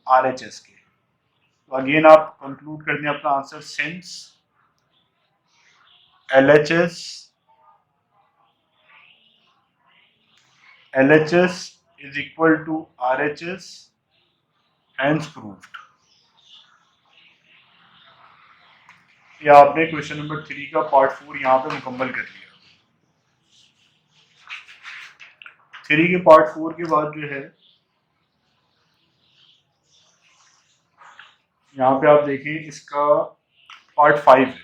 RHS के। तो अगेन आप कंक्लूड कर दें अपना answer, since LHS is equal to RHS, hence proved। ये आपने क्वेश्चन नंबर 3 का पार्ट 4 यहाँ पे मुकम्मल कर लिया। 3 के पार्ट 4 के बाद जो है यहाँ पे आप देखें इसका पार्ट 5 है।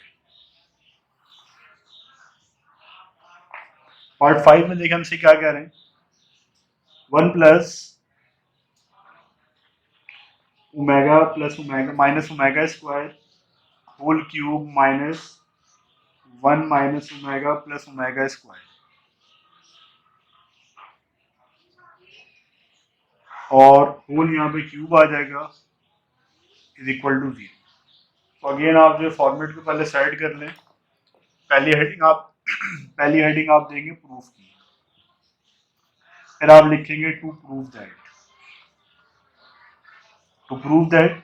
पार्ट 5 में देखें हमसे क्या कह रहे हैं, 1 plus omega plus omega minus omega square whole cube minus 1 minus omega plus omega square, और होल यहाँ पे क्यूब आ जाएगा इज इक्वल टू 0। तो अगेन आप जो फॉर्मेट को पहले सेट कर लें, पहली हेडिंग आप पहली हेडिंग आप देंगे प्रूफ की, फिर आप लिखेंगे टू प्रूव दैट,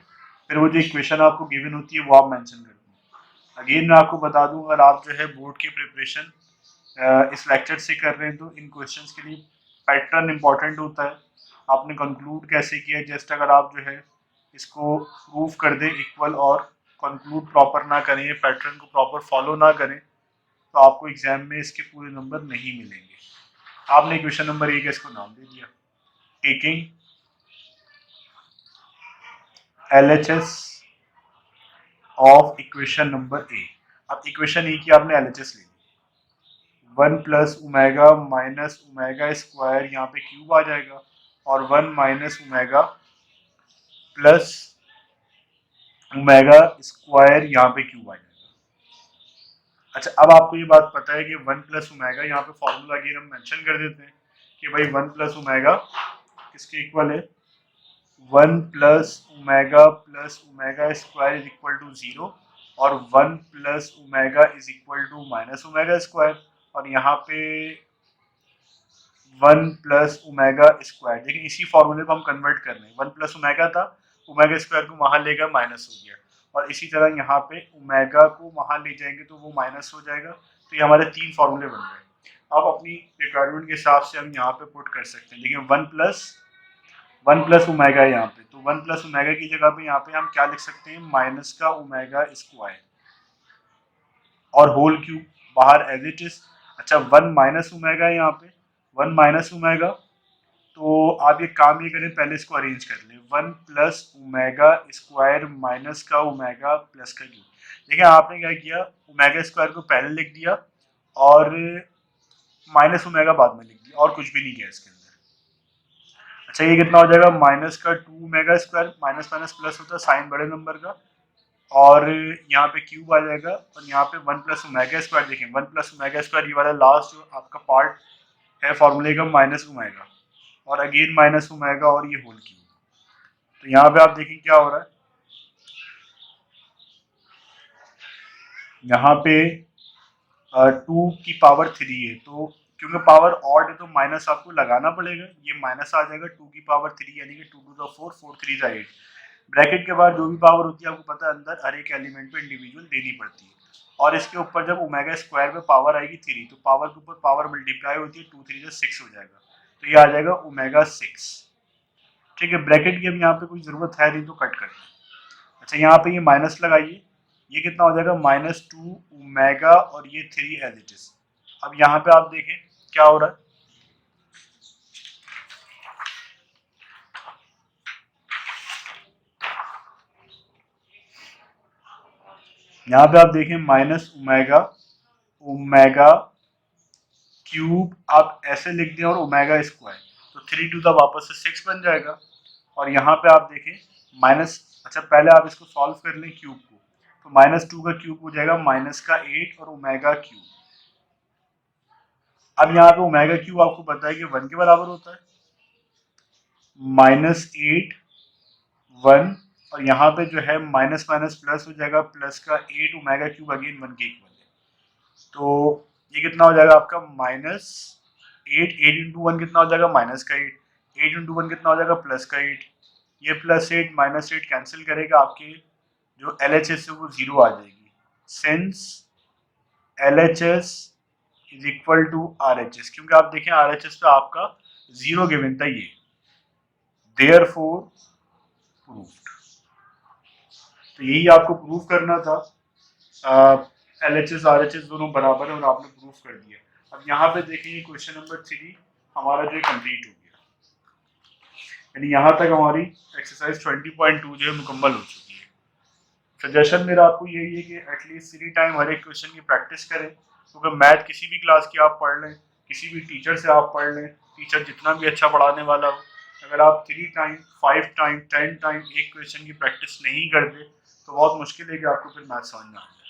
फिर वो जो इक्वेशन आपको गिवन होती है वो आप मेंशन कर दें। अगेन मैं आपको बता दूं, अगर आप जो है बोर्ड की प्रिपरेशन इस लेक्चर से कर रहे हैं तो इन क्वेश्चंस के लिए पैटर्न इंपॉर्टेंट होता है, आपने कंक्लूड कैसे किया, जस्ट अगर आप जो है इसको प्रूफ कर दें इक्वल और कंक्लूड प्रॉपर ना करें, पैटर्न को प्रॉपर फॉलो ना करें, तो आपको एग्जाम में इसके पूरे नंबर नहीं मिलेंगे। आपने क्वेश्चन नंबर 1 इसको नाम दे दिया, taking LHS of equation number ए। अब इक्वेशन ए की आपने LHS ले ली, 1 plus omega minus omega square यहाँ पे क्यूब आ जाएगा, और 1 minus omega plus omega square यहाँ पे क्यूब आ जाएगा। अच्छा अब आपको ये बात पता है कि 1 प्लस ओमेगा, यहाँ पे फॉर्मूला अगेन हम मेंशन कर देते हैं कि भाई 1 प्लस ओमेगा किसके इक्वल है, 1 plus omega square is equal to 0, और 1 plus omega is equal to minus omega square, और यहाँ पे 1 प्लस ओमेगा स्क्वायर, देखिए इसी फॉर्मूले को हम कन्वर्ट कर रहे हैं, 1 प्लस ओमेगा था, ओमेगा स्क्वायर को वहां लेगा माइनस हो गया, और इसी तरह यहाँ पे ओमेगा को वहां ले जाएंगे तो वो माइनस हो जाएगा, तो ये हमारे 3 फॉर्मूले बन गए। अब अपनी रिक्वायरमेंट के हिसाब से हम यहाँ पे पुट कर सकते हैं, देखिए 1 प्लस ओमेगा है यहाँ पे, तो 1 प्लस ओमेगा की जगह पे यहाँ पे हम क्या लिख सकते हैं, माइनस का ओमेगा स्क्वायर और होल क्यूब बाहर एज इट इज। अच्छा 1 माइनस ओमेगा है यहाँ पे, 1 माइनस ओमेगा, तो आप ये काम ये करें, पहले इसको अरेंज कर लें, 1 प्लस ओमेगा स्क्वायर माइनस का ओमेगा प्लस का क्यूब। देखिए आपने क्या किया, ओमेगा स्क्वायर को पहले लिख दिया और माइनस ओमेगा बाद में लिख दिया, और कुछ भी नहीं किया इसके अंदर। अच्छा ये कितना हो जाएगा, माइनस का 2 omega square, minus minus plus होता है साइन बड़े नंबर का, और यहाँ पे क्यूब आ जाएगा, और यहाँ पे 1 प्लस ओमेगा स्क्वायर, देखें 1 प्लस ओमेगा स्क्वायर ये वाला लास्ट जो आपका पार्ट है फॉर्मूले का माइनस ओमेगा, और अगेन माइनस ओमेगा, और ये होल क्यूब। तो यहाँ पे आप देखें क्या हो रहा है, यहाँ पे 2 की पावर 3 है, तो क्योंकि पावर ऑड है तो माइनस आपको लगाना पड़ेगा, ये माइनस आ जाएगा 2 की पावर 3 यानी कि 2 टू द 4, 4 3 जा 8। ब्रैकेट के बाद जो भी पावर होती है आपको पता है अंदर हर एक एलिमेंट पे इंडिविजुअल देनी पड़ती है। और इसके ऊपर जब ओमेगा स्क्वायर पे पावर आएगी 3, तो पावर के ऊपर पावर मल्टीप्लाई होती है, 2 3 जा 6 हो जाएगा, तो ये आ जाएगा ओमेगा 6। ठीक है, ब्रैकेट की अब यहाँ पे कोई जरूरत है नहीं तो कट कर दें। अच्छा, यहाँ पे ये माइनस लगाइए, ये कितना हो जाएगा -2 ओमेगा और ये 3 एज इट इज। अब यहाँ पे आप देखें क्या हो रहा है, यहाँ पे आप देखें माइनस ओमेगा, ओमेगा क्यूब आप ऐसे लिख दें और ओमेगा स्क्वायर, तो 3 टू द वापस से 6 बन जाएगा। और यहाँ पे आप देखें माइनस, अच्छा पहले आप इसको सॉल्व कर लें क्यूब को, तो -2 का क्यूब हो जाएगा -8 और ओमेगा क्यूब। अब यहाँ पे ओमेगा क्यूब आपको पता है कि 1 के बराबर होता है, -8 1, और यहाँ पे जो है माइनस माइनस प्लस हो जाएगा, प्लस का 8 ओमेगा क्यूब अगेन 1 के इक्वल है, तो ये कितना हो जाएगा आपका -8, 8 इंटू 1 कितना हो जाएगा -8, 8 इंटू 1 कितना हो जाएगा +8, ये +8 -8 कैंसिल करेगा, आपके जो LHS है वो 0 आ जाएगी, since LHS is equal to RHS, क्योंकि आप देखें RHS पे आपका 0 गिवन था, ये देयरफॉर प्रूव्ड। तो यही आपको प्रूव करना था, LHS RHS दोनों बराबर है और आपने प्रूफ कर दिया। अब यहाँ पे देखेंगे क्वेश्चन नंबर 3 हमारा जो कंप्लीट हो गया, यानी यहाँ तक हमारी एक्सरसाइज 20.2 जो है मुकम्मल हो चुकी है। सजेशन मेरा आपको यही है कि एटलीस्ट 3 टाइम हर एक क्वेश्चन की प्रैक्टिस करें, क्योंकि मैथ किसी भी क्लास की आप पढ़ लें, किसी भी टीचर से आप पढ़ लें, टीचर जितना भी अच्छा पढ़ाने वाला हो, अगर आप 3 टाइम 5 टाइम 10 टाइम एक क्वेश्चन की प्रैक्टिस नहीं करते तो बहुत मुश्किल है कि आपको फिर मैथ समझ में आ जाए।